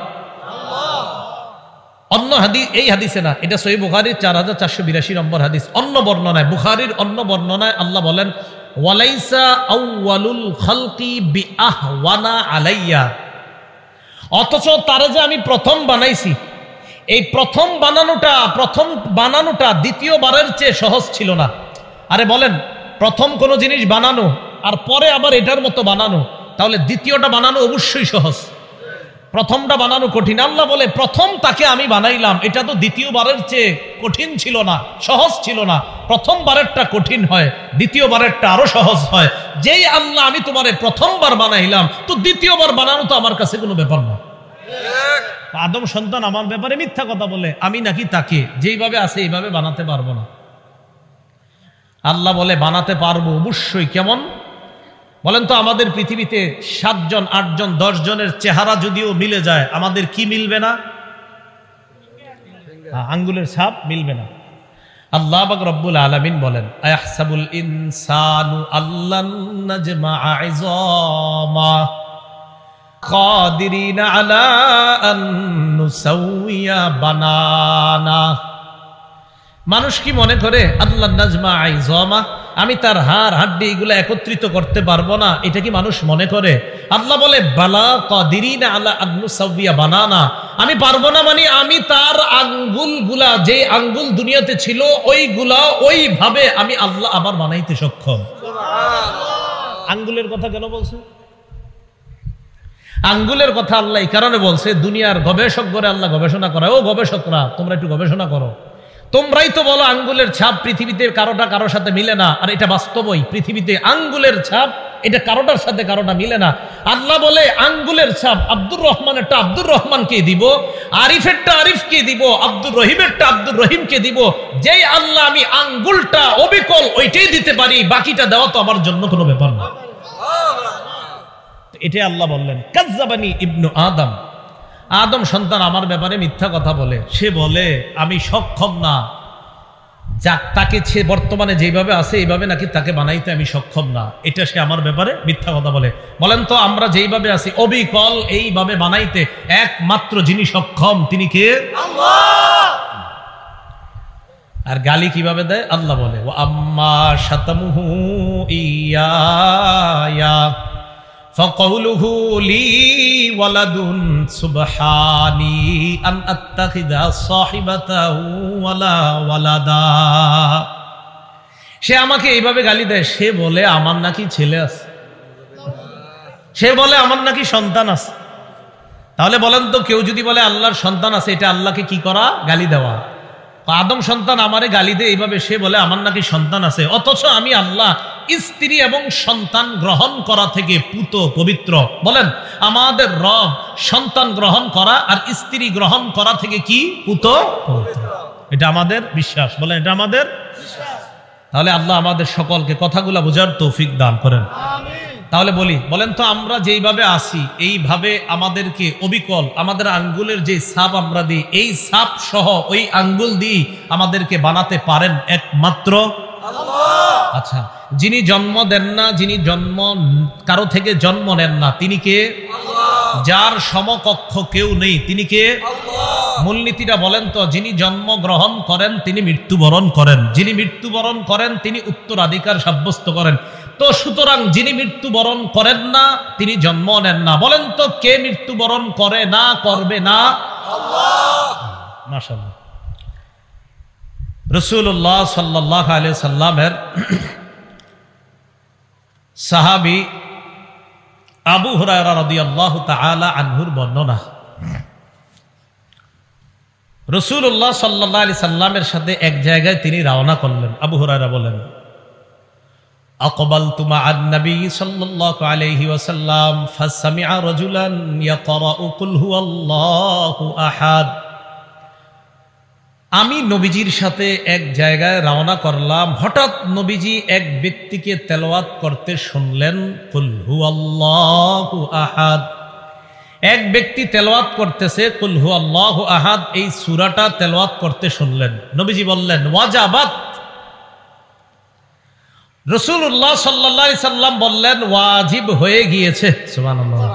অন্য হাদিস, এই হাদিসে না, এটা সহিহ বুখারীর 4482 নম্বর হাদিস। অন্য বর্ণনায়, বুখারীর অন্য বর্ণনায় আল্লাহ বলেন ওয়ালাইসা আউয়ালুল খালকি বিআহওয়ানা আলাইয়া, অথচ তারে যে আমি প্রথম বানাইছি, এই প্রথম বানানোটা দ্বিতীয়বারের চেয়ে সহজ ছিল না। আরে বলেন, প্রথম কোন জিনিস বানানো আর পরে আবার এটার মতো বানানো, তাহলে দ্বিতীয়টা বানানো অবশ্যই সহজ, প্রথমটা বানানো কঠিন। আল্লাহ বলে প্রথম তাকে আমি বানাইলাম, এটা তো দ্বিতীয়বারের চেয়ে কঠিন ছিল না, সহজ ছিল না। প্রথমবারেরটা কঠিন হয়, দ্বিতীয়বারেরটা আরো সহজ হয়। যেই আল্লাহ আমি তোমারে প্রথমবার বানাইলাম, তো দ্বিতীয়বার বানানো তো আমার কাছে কোনো ব্যাপার না। আদম সন্তান আমার ব্যাপারে মিথ্যা কথা বলে আমি নাকি তাকে যেইভাবে আছে এইভাবে বানাতে পারবো না। আল্লাহ বলে বানাতে পারবো অবশ্যই। কেমন বলেন তো? আমাদের পৃথিবীতে 7 জন 8 জন 10 জনের চেহারা যদিও মিলে যায়, আমাদের কি মিলবে না? আঙ্গুলের ছাপ মিলবে না। আল্লাহ পাক রব্বুল আলামিন বলেন আয়াহসাবুল ইনসানু আল্লান নাজমা'a 'ইযামা কাদিরিনা আলা আন নুসাউইয়া বানানা। মানুষ কি মনে করে আল্লাহ নাজমা'a 'ইযামা, আমি তার হাড় হাড্ডি এগুলো একত্রিত করতে পারবো না? এটা কি মানুষ মনে করে? আল্লাহ বলে বালা কাদিরিনা আলা আন নুসাউইয়া বানানা, আমি পারবো না মানে আমি তার আঙ্গুলগুলা, যে আঙ্গুল দুনিয়াতে ছিল ওইগুলা ওইভাবে আমি আল্লাহ আবার বানাইতে সক্ষম। সুবহানাল্লাহ। আঙ্গুলের কথা কেন বলছে? আঙ্গুলের কথা আল্লাহ এই কারণে বলছে, দুনিয়ার গবেষক করে আল্লাহ গবেষণা করে, ও গবেষকরা তোমরা একটু গবেষণা করো। তোমরাই তো বলো আঙ্গুলের ছাপ পৃথিবীতে কারোটা কারোর সাথে মিলে না, আর এটা বাস্তবই, পৃথিবীতে আঙ্গুলের ছাপ এটা কারোটার সাথে কারোটা মিলে না। আল্লাহ বলে আঙ্গুলের ছাপ আব্দুর রহমানেরটা আব্দুর রহমানকে দিব, আরিফেরটা আরিফকে দিব, আব্দুর রহিমেরটা আব্দুর রহিমকে দিব। যেই আল্লাহ আমি আঙ্গুলটা অবিকল ওইটাই দিতে পারি, বাকিটা দেওয়া তো আমার জন্য কোনো ব্যাপার না। এটাই আল্লাহ বললেন কাজ্জাবানি ইবনু আদম, আদম সন্তান আমার ব্যাপারে মিথ্যা কথা বলে। সে বলে আমি সক্ষম না, যাক তাকে সে বর্তমানে যেভাবে আছে এইভাবে নাকি তাকে বানাইতে আমি সক্ষম না, এটা সে আমার ব্যাপারে মিথ্যা কথা বলে। বলেন তো আমরা যেইভাবে আছি অবিকল এইভাবে বানাইতে একমাত্র যিনি সক্ষম তিনি কে? আল্লাহ। আর গালি কিভাবে দেয়? আল্লাহ বলে ওয়া আম্মা শাতামুহু ইয়া ফাকাউলুহু লি ওয়ালাদুন সুবহানি আন আত্তাখিযা সাহিবাতাহু ওয়ালা ওয়ালাদা। সে আমাকে এইভাবে গালি দেয়, সে বলে আমার নাকি ছেলে আছে, সে বলে আমার নাকি সন্তান আছে। তাহলে বলেন তো, কেউ যদি বলে আল্লাহর সন্তান আছে, এটা আল্লাহকে কি করা? গালি দেওয়া। আদম সন্তান আমারে গালি দেয় এইভাবে, সে বলে আমার নাকি সন্তান আছে, অথচ আমি আল্লাহ স্ত্রী এবং সন্তান গ্রহণ করা থেকে পুত পবিত্র। বলেন আমাদের রব সন্তান গ্রহণ করা আর স্ত্রী গ্রহণ করা থেকে কি পুত পবিত্র, এটা আমাদের বিশ্বাস। বলেন এটা আমাদের বিশ্বাস। তাহলে আল্লাহ আমাদের সকলকে কথাগুলা বোঝার তৌফিক দান করেন। তাহলে বলেন তো আমরা যেইভাবে আসি এইভাবে আমাদেরকে অবিকল আমাদের আঙ্গুলের যে ছাপ আমরা দিই, এই ছাপ সহ ওই আঙ্গুল দিয়ে আমাদেরকে বানাতে পারেন একমাত্র আল্লাহ। আচ্ছা, যিনি জন্ম দেন না, যিনি জন্ম কারো থেকে জন্ম নেন না, তিনি কে? আল্লাহ। যার সমকক্ষ কেউ নেই, তিনি কে? আল্লাহ। মূলনীতিটা বলেন তো, যিনি জন্ম গ্রহণ করেন তিনি মৃত্যুবরণ করেন, যিনি মৃত্যুবরণ করেন তিনি উত্তরাধিকার সাব্যস্ত করেন। তো সুতরাং যিনি মৃত্যুবরণ করেন না তিনি জন্ম নেন না। বলেন তো কে মৃত্যুবরণ করে না, করবে না? আল্লাহ। মাশাআল্লাহ। রাসূলুল্লাহ সাল্লাল্লাহু আলাইহি সাল্লামের সাহাবী আবু হুরায়রা রাদিয়াল্লাহু তাআলা আনহুর বর্ণনা, রাসূলুল্লাহ সাল্লাল্লাহু আলাইহি সাল্লামের সাথে এক জায়গায় তিনি রওনা করলেন। আবু হুরায়রা বলেন أقبلت مع النبي صلى الله عليه وسلم فسمع رجلا يقرأ قل هو الله أحد। আমি নবীজির সাথে এক জায়গায় রওনা করলাম, হঠাৎ নবীজি এক ব্যক্তিকে তেলাওয়াত করতে শুনলেন কুল হুয়াল্লাহু আহাদ। এক ব্যক্তি তেলাওয়াত করতেছে কুল হুয়াল্লাহু আহাদ, এই সূরাটা তেলাওয়াত করতে শুনলেন। নবীজি বললেন ওয়াজাবাত। রাসূলুল্লাহ সাল্লাল্লাহু আলাইহি সাল্লাম বললেন ওয়াজিব হয়ে গিয়েছে। সুবহানাল্লাহ।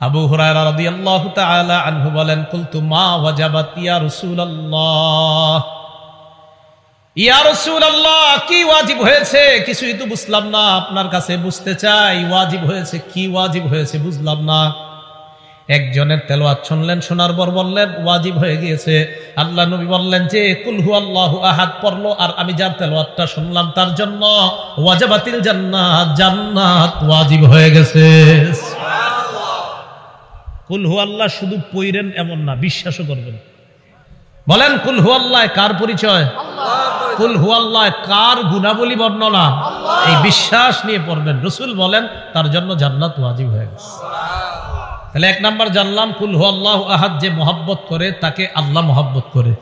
আবু হুরায়রা রাদিয়াল্লাহু তাআলা আনহু বলেন, কুলতু মা ওয়াজাবাত ইয়া রাসূলুল্লাহ, ইয়া রাসূলুল্লাহ কি ওয়াজিব হয়েছে? কিছুই তো বুঝলাম না, আপনার কাছে বুঝতে চাই ওয়াজিব হয়েছে কি, ওয়াজিব হয়েছে বুঝলাম না। একজনের তেলাওয়াত শুনলেন, শোনার পর বললেন ওয়াজিব হয়ে গিয়েছে। আল্লাহ নবী বললেন যে কুল হুয়াল্লাহু আহাদ পড়লো, আর আমি যার তেলাওয়াতটা শুনলাম তার জন্য ওয়াজাবাতিল জান্নাত, জান্নাত ওয়াজিব হয়ে গেছে। কুল হুয়াল্লাহ শুধু পড়েন এমন না, বিশ্বাসও করবেন। বলেন কুল হুয়াল্লাহ কার পরিচয়? কুল হুয়াল্লাহ কার গুণাবলী বর্ণনা? এই বিশ্বাস নিয়ে পড়বেন। রাসূল বলেন তার জন্য জান্নাত ওয়াজিব হয়ে গেছে। তাহলে এক নাম্বার জানলাম কুল হুয়াল্লাহু আহাদ যে মহব্বত করে তাকে আল্লাহ মহব্বত করে।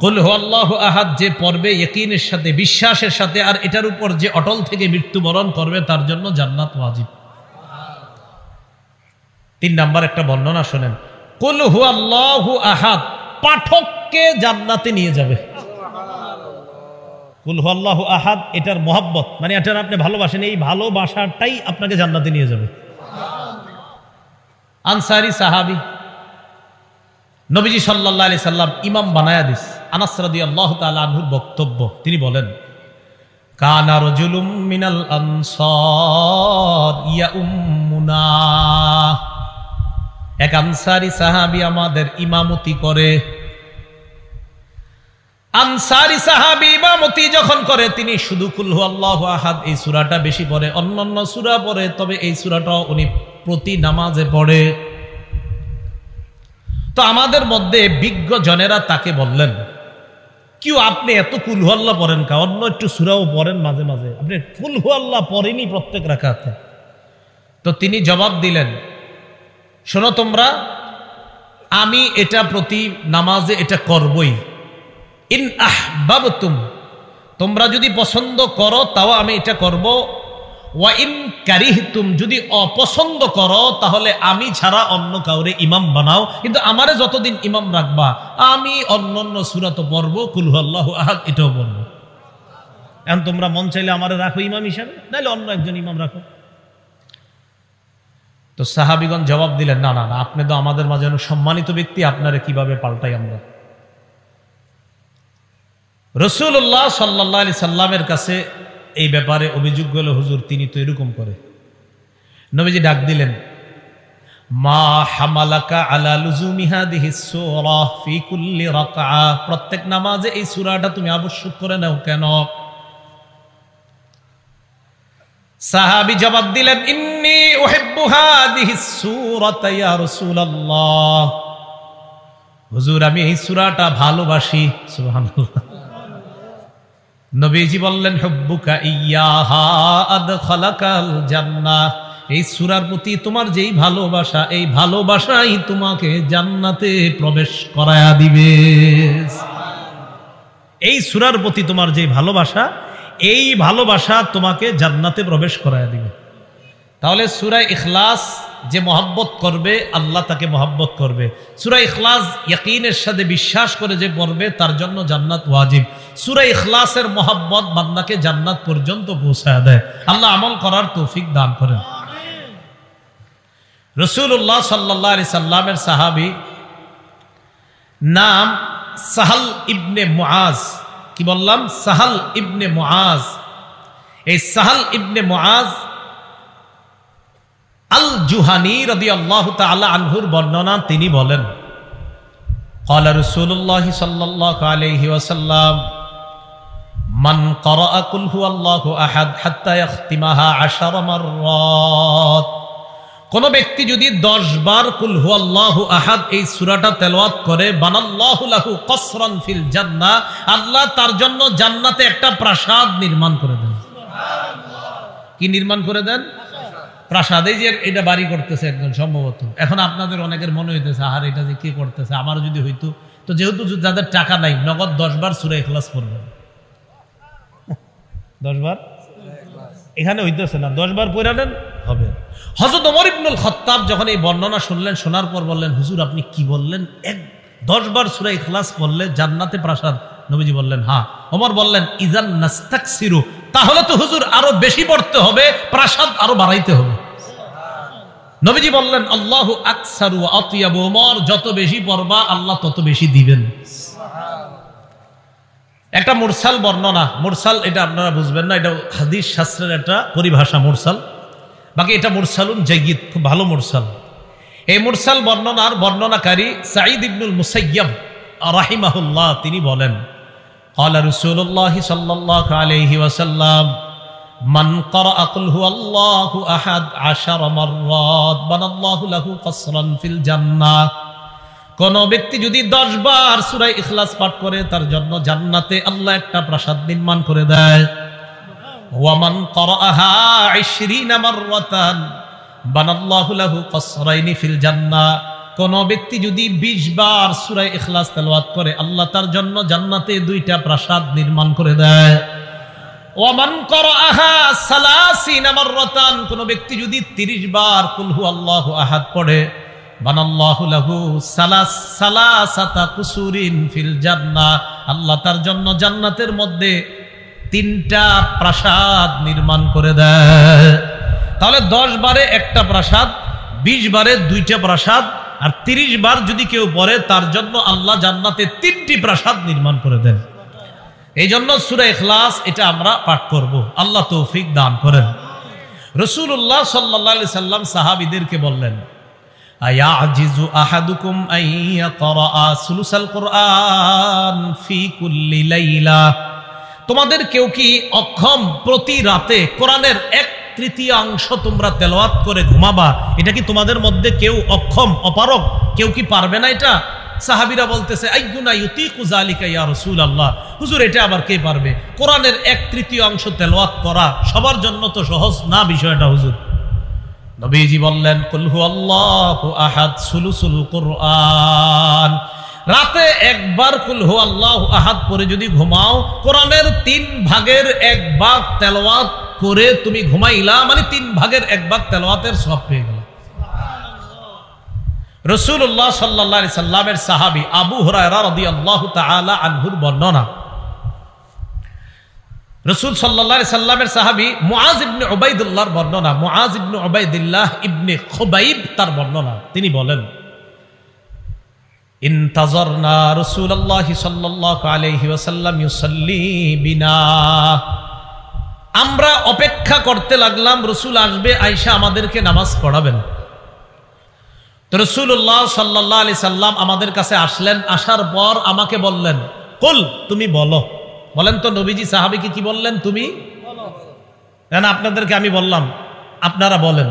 কুল হুয়াল্লাহু আহাদ যে পড়বে ইয়াকিনের সাথে, বিশ্বাসের সাথে, আর এটার উপর যে অটল থেকে মৃত্যুবরণ করবে তার জন্য জান্নাত ওয়াজিব। 3 নাম্বার একটা বর্ণনা শোনেন, কুল হুয়াল্লাহু আহাদ পাঠককে জান্নাতে নিয়ে যাবে। কুল হুয়াল্লাহু আহাদ এটার মহব্বত মানে এটার আপনি ভালোবাসেন, এই ভালোবাসাটাই আপনাকে জান্নাতে নিয়ে যাবে। আনসারী সাহাবী, নবীজি সাল্লাল্লাহু আলাইহি সাল্লাম ইমাম বানায়া দিস। আনাস রাদিয়াল্লাহু তাআলা আনহুর বক্তব্য, তিনি বলেন কানা রাজুলুম মিনাল আনসার ইয়াউম্মুনা, এক আনসারী সাহাবী আমাদের ইমামতি করে। আনসারী সাহাবী ইমামতি যখন করে তিনি শুধু কুল হুয়াল্লাহু আহাদ এই সূরাটা বেশি পড়ে, অন্যান্য সূরা পড়ে, তবে এই সূরাটাও উনি প্রতি নামাজে পড়ে। তো আমাদের মধ্যে বিজ্ঞ জনেরা তাকে বললেন, কিউ আপনি এত কুল হুয়াল্লাহ পড়েন কা, অন্য একটু সূরাও পড়েন মাঝে মাঝে, আপনি কুল হুয়াল্লাহ পড়েনি প্রত্যেক রাকাতে। তো তিনি জবাব দিলেন, শোনো তোমরা, আমি এটা প্রতি নামাজে এটা করবই। ইন আহবাবতুম, তোমরা যদি পছন্দ করো তাও আমি এটা করব। ওয়া ইন কারিহতুম, যদি অপছন্দ করো তাহলে আমি ছাড়া অন্য কাউরে ইমাম বানাও, কিন্তু আমারে যতদিন ইমাম রাখবা আমি অন্যান্য সূরা তো পড়বো, কুল হুয়াল্লাহু আহাদ এটাও পড়বো। এখন তোমরা মন চাইলে আমারে রাখো ইমাম হিসাবে, নাহলে অন্য একজন ইমাম রাখো। তো সাহাবীগণ জবাব দিলেন, না না না, আপনি তো আমাদের মাঝে সম্মানিত ব্যক্তি, আপনারে কিভাবে পাল্টাই আমরা। রাসূলুল্লাহ সাল্লাল্লাহু আলাইহি সাল্লামের কাছে এই ব্যাপারে অভিযোগ গেল, হুজুর তিনি তো এরকম করে। নবীজি ডাক দিলেন, মা হামালাকা আলা লুজুমি হাদিহিস সূরা ফি কুল্লি রাকআ, প্রত্যেক নামাজে এই সূরাটা তুমি আবশ্যক করে নাও কেন? সাহাবী জবাব দিলেন, ইন্নী উহিব্বু হাদিহিস সূরাতা ইয়া রাসূলুল্লাহ, হুজুর আমি এই সূরাটা ভালোবাসি। সুবহানাল্লাহ। নবীজি বললেন, হুব্বুকা ইয়্যাহা আদখালাকাল জান্নাহ, এই সূরার প্রতি তোমার যেই ভালোবাসা, এই ভালোবাসাই তোমাকে জান্নাতে প্রবেশ করায়া দিবে। এই সূরার প্রতি তোমার যে ভালোবাসা, এই ভালোবাসা তোমাকে জান্নাতে প্রবেশ করায়া দিবে। তাহলে সূরা ইখলাস যে মহব্বত করবে আল্লাহ তাকে মহব্বত করবে। সূরা ইখলাস ইয়াকিনের সাথে বিশ্বাস করে যে পড়বে তার জন্য জান্নাত ওয়াজিব। সূরা ইখলাসের মহব্বত বান্দাকে জান্নাত পর্যন্ত পৌঁছায় দেয়। আল্লাহ আমল করার তৌফিক দান করেন। রাসূলুল্লাহ সাল্লাল্লাহু আলাইহি সাল্লামের সাহাবী নাম সাহাল ইবনে মুআজ। কি বললাম? সাহাল ইবনে মুআজ। এই সাহাল ইবনে মুআজ আল জুহানি রাদিয়াল্লাহু তাআলা আনহুর বর্ণনা, তিনি বলেন, ক্বালা রাসূলুল্লাহ সাল্লাল্লাহু আলাইহি ওয়াসাল্লাম মান ক্বারাআ কুল হুয়াল্লাহু আহাদ হাত্তা ইয়াখতিমাহা 10 মাররাত, কোন ব্যক্তি যদি 10 বার কুল হুয়াল্লাহু আহাদ এই সূরাটা তেলাওয়াত করে, বানাল্লাহু লাহু কসরান ফিল জান্নাহ, আল্লাহ তার জন্য জান্নাতে একটা প্রাসাদ নির্মাণ করে দেন। সুবহানাল্লাহ। কি নির্মাণ করে দেন? প্রাসাদ। এই যে এটা বাড়ি করতেছে একজন সম্ভবত, এখন আপনাদের অনেকের মনে হইতেছে আর এটা যে কি করতেছে, আমারও যদি হইতো। তো যেহেতু যাদের টাকা নাই, নগদ 10 বার সূরা ইখলাস পড়বেন। 10 বার এখানে হইতেছে না, 10 বার পড়া নেন হবে। হযরত ওমর ইবনুল খাত্তাব যখন এই বর্ণনা শুনলেন, শোনার পর বললেন, হুজুর আপনি কি বললেন? 10 বার সূরা ইখলাস পড়লে জান্নাতে প্রাসাদ? নবীজি বললেন হ্যাঁ। ওমর বললেন, ইজান নাস্তাকসিরু, তাহলে তো হুজুর আরো বেশি পড়তে হবে, প্রাসাদ আরো বাড়াইতে হবে। নবীজি বললেন আল্লাহু আকসারু ওয়া আতিয়াবু, ওমর যত বেশি পড়বা আল্লাহ তত বেশি দিবেন। একটা মুরসাল বর্ণনা, মুরসাল এটা আপনারা বুঝবেন না, এটা হাদিস শাস্ত্রের একটা পরিভাষা মুরসাল, বাকি এটা মুরসালুন জাইয়িদ, খুব ভালো মুরসাল। এই মুরসাল বর্ণনার বর্ণনাকারী সাঈদ ইবনুল মুসাইয়্যিব রাহিমাহুল্লাহ তিনি বলেন ক্বালা রাসূলুল্লাহ সাল্লাল্লাহু আলাইহি ওয়াসাল্লাম মান ক্বারাআ কুল হুয়াল্লাহু আহাদ 10 মাররাত বানাল্লাহু লাহু কসরান ফিল জান্নাহ, কোন ব্যক্তি যদি 10 বার সূরা ইখলাস পাঠ করে তার জন্য জান্নাতে আল্লাহ একটা প্রাসাদ নির্মাণ করে দেয়। ওয়া মান ক্বারাআহা 20 মাররাতান বানাল্লাহু লাহু কসরাইনি ফিল জান্নাহ, কোন ব্যক্তি যদি 20 বার সূরা ইখলাস তেলাওয়াত করে আল্লাহ তার জন্য জান্নাতে 2টা প্রাসাদ নির্মাণ করে দেয়। ওয়া মান ক্বারাআহা 30 মাররাতান, কোন ব্যক্তি যদি 30 বার কুল হুয়াল্লাহু আহাদ পড়ে বানাল্লাহু লাহু সালাসাতা কুসুরিন ফিল জান্নাহ, আল্লাহ তার জন্য জান্নাতের মধ্যে 3টা প্রাসাদ নির্মাণ করে দেয়। তাহলে 10 বারে একটা প্রাসাদ, 20 বারে 2টা প্রাসাদ, আর 30 বার যদি কেউ পড়ে তার জন্য আল্লাহ জান্নাতে 3টি প্রাসাদ নির্মাণ করে দেন। এই জন্য সূরা ইখলাস এটা আমরা পাঠ করব, আল্লাহ তৌফিক দান করেন। রাসূলুল্লাহ সাল্লাল্লাহু আলাইহি সাল্লাম সাহাবীদেরকে বললেন আয়াজিজু আহাদুকুম আন ইয়াকরা সুলুসাল কুরআন ফি কুল্লি লাইলা, তোমাদের কেউ কি অক্ষম প্রতি রাতে কোরআনের 1/3 তোমরা তেলাওয়াত করে ঘুমাবা? এটা কি তোমাদের মধ্যে কেউ অক্ষম অপারগ, কেউ কি পারবে না এটা? সাহাবীরা বলতেছে আইয়ুনা ইউতিকু যালিকা ইয়া রাসূলুল্লাহ, হুজুর এটা আবার কে পারবে? কোরআনের 1/3 তেলাওয়াত করা সবার জন্য তো সহজ না বিষয়টা হুজুর। নবীজি বললেন কুল হুয়াল্লাহু আহাদ সুলুসুল কুরআন, রাতে একবার কুল হুয়াল্লাহু আহাদ পড়ে যদি ঘুমাও কোরআনের 3 ভাগের 1 ভাগ তেলাওয়াত করে তুমি ঘুমাইলা, মানে 3 ভাগের 1 ভাগ তেলাওয়াতের সওয়াব পেয়ে গেল। রাসূলুল্লাহ সাল্লাল্লাহু আলাইহি সাল্লামের সাহাবী আবু হুরায়রা রাদিয়াল্লাহু তাআলা আনহুর বর্ণনা, রাসূল সাল্লাল্লাহু আলাইহি সাল্লামের সাহাবী মুআজ ইবনে উবাইদুল্লাহর বর্ণনা, মুআজ ইবনে উবাইদুল্লাহ ইবনে খুবাইব তার বর্ণনা, তিনি বলেন ইনতাজারনা রাসূলুল্লাহ সাল্লাল্লাহু আলাইহি ওয়াসাল্লাম ইউসাল্লি বিনা, আমরা অপেক্ষা করতে লাগলাম রাসূল আসবে, আয়েশা আমাদেরকে নামাজ পড়াবেন। তো রাসূলুল্লাহ সাল্লাল্লাহু আলাইহি সাল্লাম আমাদের কাছে আসলেন, আসার পর আমাকে বললেন কুল, তুমি বলো। বলেন তো নবীজি সাহাবীকে কি বললেন? তুমি বলো। না আপনাদেরকে আমি বললাম, আপনারা বলেন,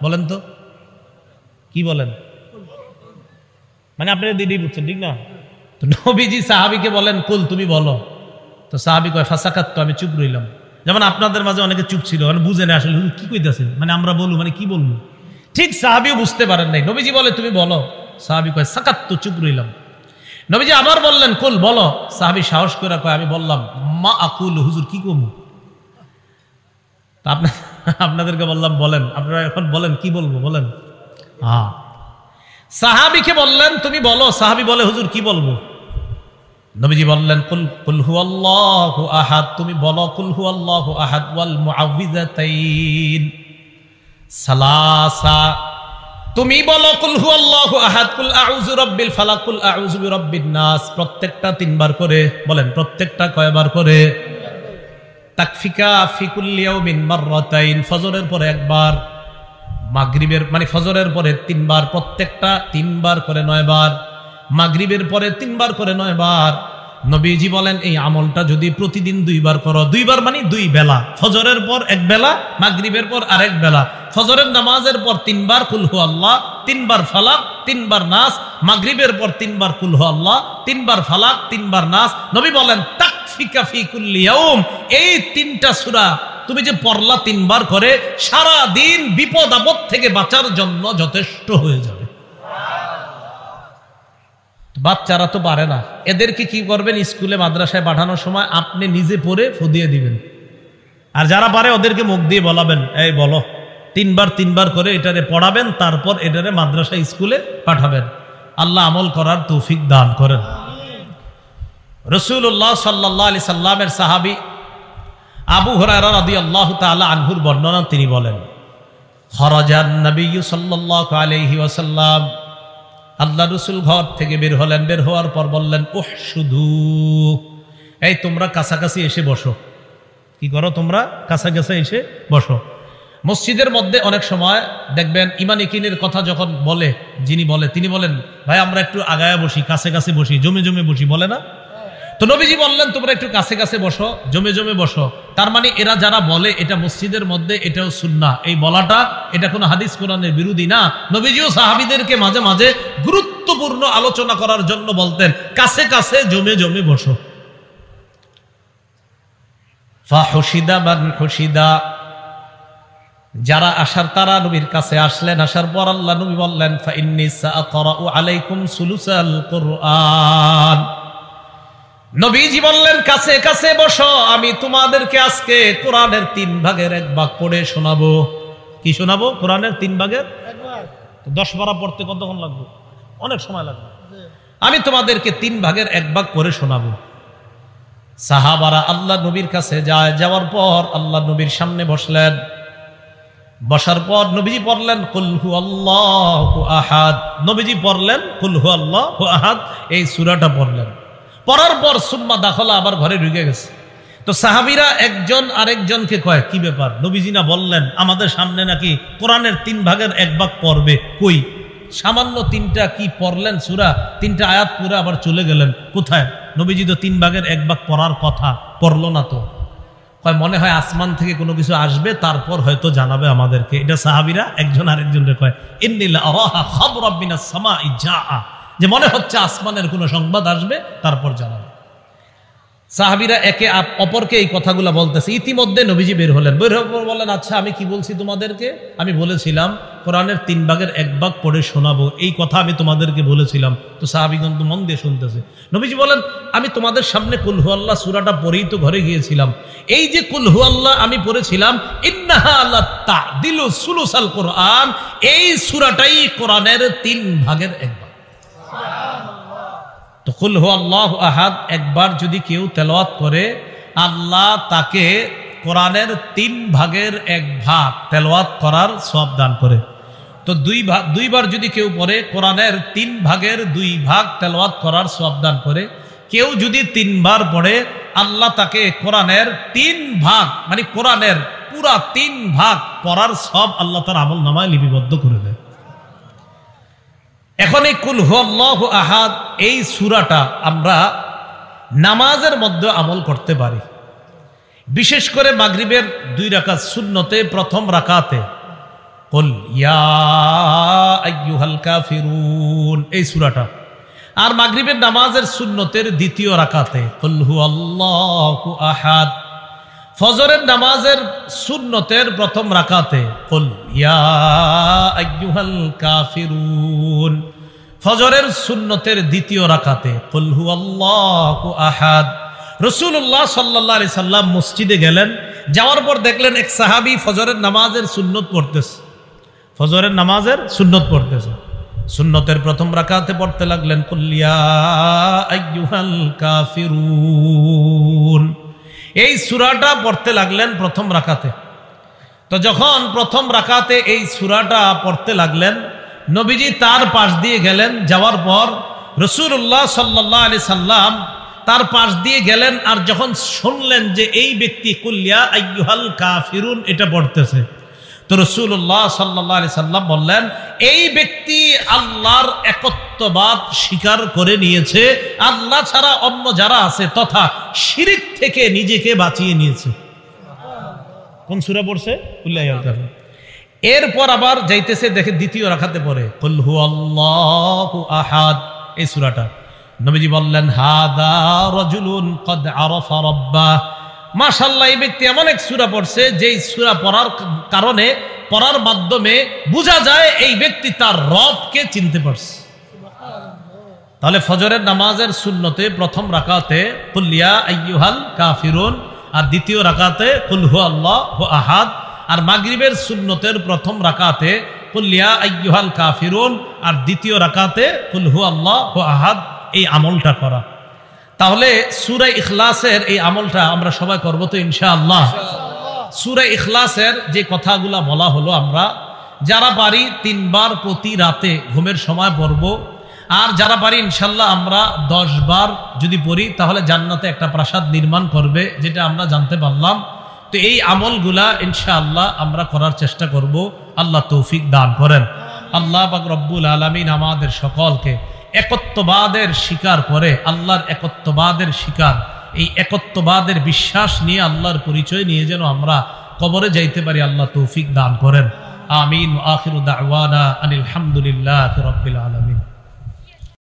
বলেন তো কি বলেন, মানে আপনারা দিদি বুঝছেন ঠিক না? তো নবীজি সাহাবীকে বলেন কুল, তুমি বলো। তো সাহাবী কয় ফাসাকাত, তো আমি চুপ রইলাম। যেমন আপনাদের মাঝে অনেকে চুপ ছিল, মানে বুঝে না আসলে কি কইতাছেন, মানে আমরা বলবো মানে কি বলবো, ঠিক সাহাবীও বুঝতে পারেন নাই। নবীজি বলে তুমি বলো, সাহাবী কয় সাকাত, তো চুপ রইলাম। নবীজি আবার বললেন কুল, বলো। সাহাবী সাহস করে কয় আমি বললাম মা আকুল, হুজুর কি কমু? তা আপনাদেরকে বললাম বলেন, আপনারা এখন বলেন কি বলবো বলেন। হ্যাঁ, সাহাবীকে বললেন তুমি বলো, সাহাবী বলে হুজুর কি বলবো? নবীজি বললেন কুল হুয়াল্লাহু আহাদ, তুমি বলো কুল হুয়াল্লাহু আহাদ ওয়াল মুআউযিযাতাইন সালাসা, তুমি বলো কুল হুয়াল্লাহু আহাদ, কুল আউযু রাব্বিল ফালাক, কুল আউযু বিরাব্বিন নাস, প্রত্যেকটা 3 বার করে। বলেন প্রত্যেকটা কয়বার করে? তাকফিকা ফি কুল্লি ইয়াউমিন মাররাতাইন, ফজরের পরে 1 বার, মাগরিবের মানে ফজরের পরে 3 বার, প্রত্যেকটা 3 বার করে 9 বার, মাগরিবের পরে 3 বার করে 9 বার। নবীজি বলেন এই আমলটা যদি প্রতিদিন 2 বার করো, 2 বার মানে 2 বেলা, ফজরের পর 1 বেলা, মাগরিবের পর আরেক বেলা, ফজরের নামাজের পর 3 বার কুল হু আল্লাহ, 3 বার ফালাক, 3 বার নাস, মাগরিবের পর 3 বার কুল হু আল্লাহ, 3 বার ফালাক, 3 বার নাস। নবী বলেন তাকফিকা ফি কুল্লি ইয়াউম, এই 3টা সূরা তুমি যে পড়লা 3 বার করে, সারা দিন বিপদ আপদ থেকে বাঁচার জন্য যথেষ্ট হয়ে যাবে। বাচ্চারা তো পারে না, এদেরকে কি করবেন? স্কুলে মাদ্রাসায় পাঠানোর সময় আপনি নিজে পড়ে ফুদিয়ে দিবেন, আর যারা পারে ওদেরকে মুখ দিয়ে বলাবেন এই বলো, 3 বার করে এটারে পড়াবেন, তারপর এটারে মাদ্রাসা স্কুলে পাঠাবেন। আল্লাহ আমল করার তৌফিক দান করেন। রাসূলুল্লাহ সাল্লাল্লাহু আলাইহি সাল্লামের সাহাবী আবু হুরায়রা রাদিয়াল্লাহু তাআলা আনহুর বর্ণনা, তিনি বলেন খরাজান নবী সাল্লাল্লাহু আলাইহি ওয়াসাল্লাম, আল্লাহ রাসূল ঘর থেকে বের হলেন। বের হওয়ার পর বললেন, উহশুদু, এই তোমরা কাছাকাছি এসে বসো। কি করো? তোমরা কাছাকাছি এসে বসো। মসজিদের মধ্যে অনেক সময় দেখবেন ইমান ইকিনের কথা যখন বলে, যিনি বলে তিনি বলেন, ভাই আমরা একটু আগায়া বসি, কাছে কাছে বসি, জমে জমে বসি, বলে না? তো নবীজি বললেন তোমরা একটু কাছে কাছে বসো, জমে জমে বসো। তার মানে এরা যারা বলে এটা মসজিদের মধ্যে, এটাও সুন্নাহ। এই বলাটা এটা কোনো হাদিস কোরআনের বিরোধী না। নবীজিও সাহাবীদেরকে মাঝে মাঝে গুরুত্বপূর্ণ আলোচনা করার জন্য বলতেন, কাছে কাছে জমে জমে বসো। ফাহুশিদা মান হুশিদা, যারা আসার তারা নবীর কাছে আসলেন। আসার পর আল্লাহ নবী বললেন, ফাইন্নী সাআকরাউ আলাইকুম সুলুসাল কুরআন। নবীজি বললেন, কাছে কাছে বসো, আমি তোমাদেরকে আজকে কোরআনের 3 ভাগের 1 ভাগ পড়ে শোনাবো। কি শোনাবো? কোরআনের 3 ভাগের 1 ভাগ। 10 পারা পড়তে কতক্ষণ লাগবে? অনেক সময় লাগবে। আমি তোমাদেরকে 3 ভাগের 1 ভাগ পড়ে শোনাবো। সাহাবারা আল্লাহ নবীর কাছে যায়। যাওয়ার পর আল্লাহ নবীর সামনে বসলেন। বসার পর নবীজি পড়লেন কুল হুয়াল্লাহু আহাদ। নবীজি পড়লেন কুল হুয়াল্লাহু আহাদ, এই সূরাটা পড়লেন। পড়ার পর সুম্মা দাখলা, আবার ঘরে ঢুকে গেছে। তো সাহাবীরা একজন আরেকজনকে কয়, কি ব্যাপার? নবীজি না বললেন আমাদের সামনে নাকি কোরআনের 3 ভাগের 1 ভাগ পড়বে, কই সামান্য 3টা কি পড়লেন সূরা, 3টা আয়াত পুরা আবার চলে গেলেন কোথায়? নবীজি তো 3 ভাগের 1 ভাগ পড়ার কথা, পড়লো না তো। কয় মনে হয় আসমান থেকে কোনো কিছু আসবে, তারপর হয়তো জানাবে আমাদেরকে। এটা সাহাবীরা একজন আরেকজনকে কয়, ইন্নী লা আরাহা খাবরাম মিনাস সামাই জাআ, যে মনে হচ্ছে আসমানের কোনো সংবাদ আসবে, তারপর জানাবে। সাহাবীরা একে অপরকে এই কথাগুলো বলতেছে। ইতিমধ্যে নবীজি বের হলেন। বের হওয়ার পর বললেন, আচ্ছা আমি কি বলছি তোমাদেরকে? আমি বলেছিলাম কোরআনের 3 ভাগের 1 ভাগ পড়ে শোনাবো, এই কথা আমি তোমাদেরকে বলেছিলাম। তো সাহাবীগণ তো মন দিয়ে শুনতেছে। নবীজি বলেন, আমি তোমাদের সামনে কুল হুয়াল্লাহ সূরাটা পড়েই তো ঘরে গিয়েছিলাম। এই যে কুল হুয়াল্লাহ আমি পড়েছিলাম, ইন্নাহা লাতাদিলু সুলুসাল কুরআন, এই সূরাটাই কোরআনের 3 ভাগের 1 ভাগ। তো কুল হুয়াল্লাহু আহাদ একবার যদি কেউ তেলাওয়াত করে, আল্লাহ তাকে কোরআনের 3 ভাগের 1 ভাগ তেলাওয়াত করার সওয়াব দান করে। তো দুইবার যদি কেউ পড়ে, কোরআনের 3 ভাগের 2 ভাগ তেলাওয়াত করার সওয়াব দান করে। কেউ যদি 3 বার পড়ে, আল্লাহ তাকে কোরআনের 3 ভাগ, মানে কোরআনের পুরা 3 ভাগ পড়ার সওয়াব আল্লাহ তার আমলনামায় লিপিবদ্ধ করে দেয়। এখন এই কুল হুয়াল্লাহু আহাদ এই সূরাটা আমরা নামাজের মধ্যে আমল করতে পারি। বিশেষ করে মাগরিবের 2 রাকাত সুন্নতে প্রথম রাকাতে কুল ইয়া আইয়ুহাল কাফিরুন এই সূরাটা, আর মাগরিবের নামাজের সুন্নতের 2য় রাকাতে কুল হুয়াল্লাহু আহাদ। ফজরের নামাজের সুন্নতের প্রথম রাকাতে কুল ইয়া আইয়ুহাল কাফিরুন। ফজরের সুন্নতের 2য় রাকাতে কুল হুয়াল্লাহু আহাদ। রাসূলুল্লাহ সাল্লাল্লাহু আলাইহি সাল্লাম মসজিদে গেলেন। যাওয়ার পর দেখলেন এক সাহাবী ফজরের নামাজের সুন্নত পড়তেছে। ফজরের নামাজের সুন্নত পড়তেছে। সুন্নতের প্রথম রাকাতে পড়তে লাগলেন কুল ইয়া আইয়ুহাল কাফিরুন। এই সূরাটা পড়তে লাগলেন প্রথম রাকাতে। তো যখন প্রথম রাকাতে এই সূরাটা পড়তে লাগলেন, নবীজি তার পাশ দিয়ে গেলেন। যাওয়ার পর রাসূলুল্লাহ সাল্লাল্লাহু আলাইহি সাল্লাম তার পাশ দিয়ে গেলেন। আর যখন শুনলেন যে এই ব্যক্তি কুল ইয়া আইয়ুহাল কাফিরুন এটা পড়তেছে, তো রাসূলুল্লাহ সাল্লাল্লাহু আলাইহি সাল্লাম বললেন, এই ব্যক্তি আল্লাহর একত্ববাদ স্বীকার করে নিয়েছে, আল্লাহ ছাড়া অন্য যারা আছে তথা শিরক থেকে নিজেকে বাঁচিয়ে নিয়েছে। কোন সূরা পড়ছে? কুল ইয়া আইয়ুহাল কাফিরুন। এরপর আবার যাইতেছে, দেখে 2য় রাকাতে পড়ে কুল হুয়াল্লাহু আহাদ এই সূরাটা। নবীজি বললেন, হাদা রাজুলুন ক্বাদ আরাফা রাব্বাহ। মাশাআল্লাহ, এই ব্যক্তি এমন এক সূরা পড়ছে যেই সূরা পড়ার কারণে, পড়ার মাধ্যমে বোঝা যায় এই ব্যক্তি তার রবকে চিনতে পারছে। তাহলে ফজরের নামাজের সুন্নতে প্রথম রাকাতে কুল ইয়া আইয়ুহাল কাফিরুন, আর 2য় রাকাতে কুল হুয়াল্লাহু আহাদ, আর মাগরিবের সুন্নতের প্রথম রাকাতে কুল ইয়া আইয়ুহাল কাফিরুন, আর 2য় রাকাতে কুল হুয়াল্লাহু আহাদ এই আমলটা করা। তাহলে সূরা ইখলাসের এই আমলটা আমরা সবাই করব তো ইনশাআল্লাহ। সূরা ইখলাসের যে কথাগুলা বলা হলো আমরা যারা পারি 3 বার প্রতি রাতে ঘুমের সময় পড়ব, আর যারা পারি ইনশাল্লাহ আমরা 10 বার যদি পড়ি তাহলে জান্নাতে একটা প্রাসাদ নির্মাণ করবে, যেটা আমরা জানতে পারলাম। তো এই আমলগুলা ইনশাআল্লাহ আমরা করার চেষ্টা করব। আল্লাহ তৌফিক দান করেন। আল্লাহ পাক রব্বুল আলামিন আমাদের সকলকে একত্ববাদের স্বীকার করে, আল্লাহর একত্ববাদের স্বীকার, এই একত্ববাদের বিশ্বাস নিয়ে আল্লাহর পরিচয় নিয়ে যেন আমরা কবরে যাইতে পারি, আল্লাহ তৌফিক দান করেন। আমিন। আখিরু দাওয়ানা আনিল হামদুলিল্লাহি রাব্বিল আলামিন।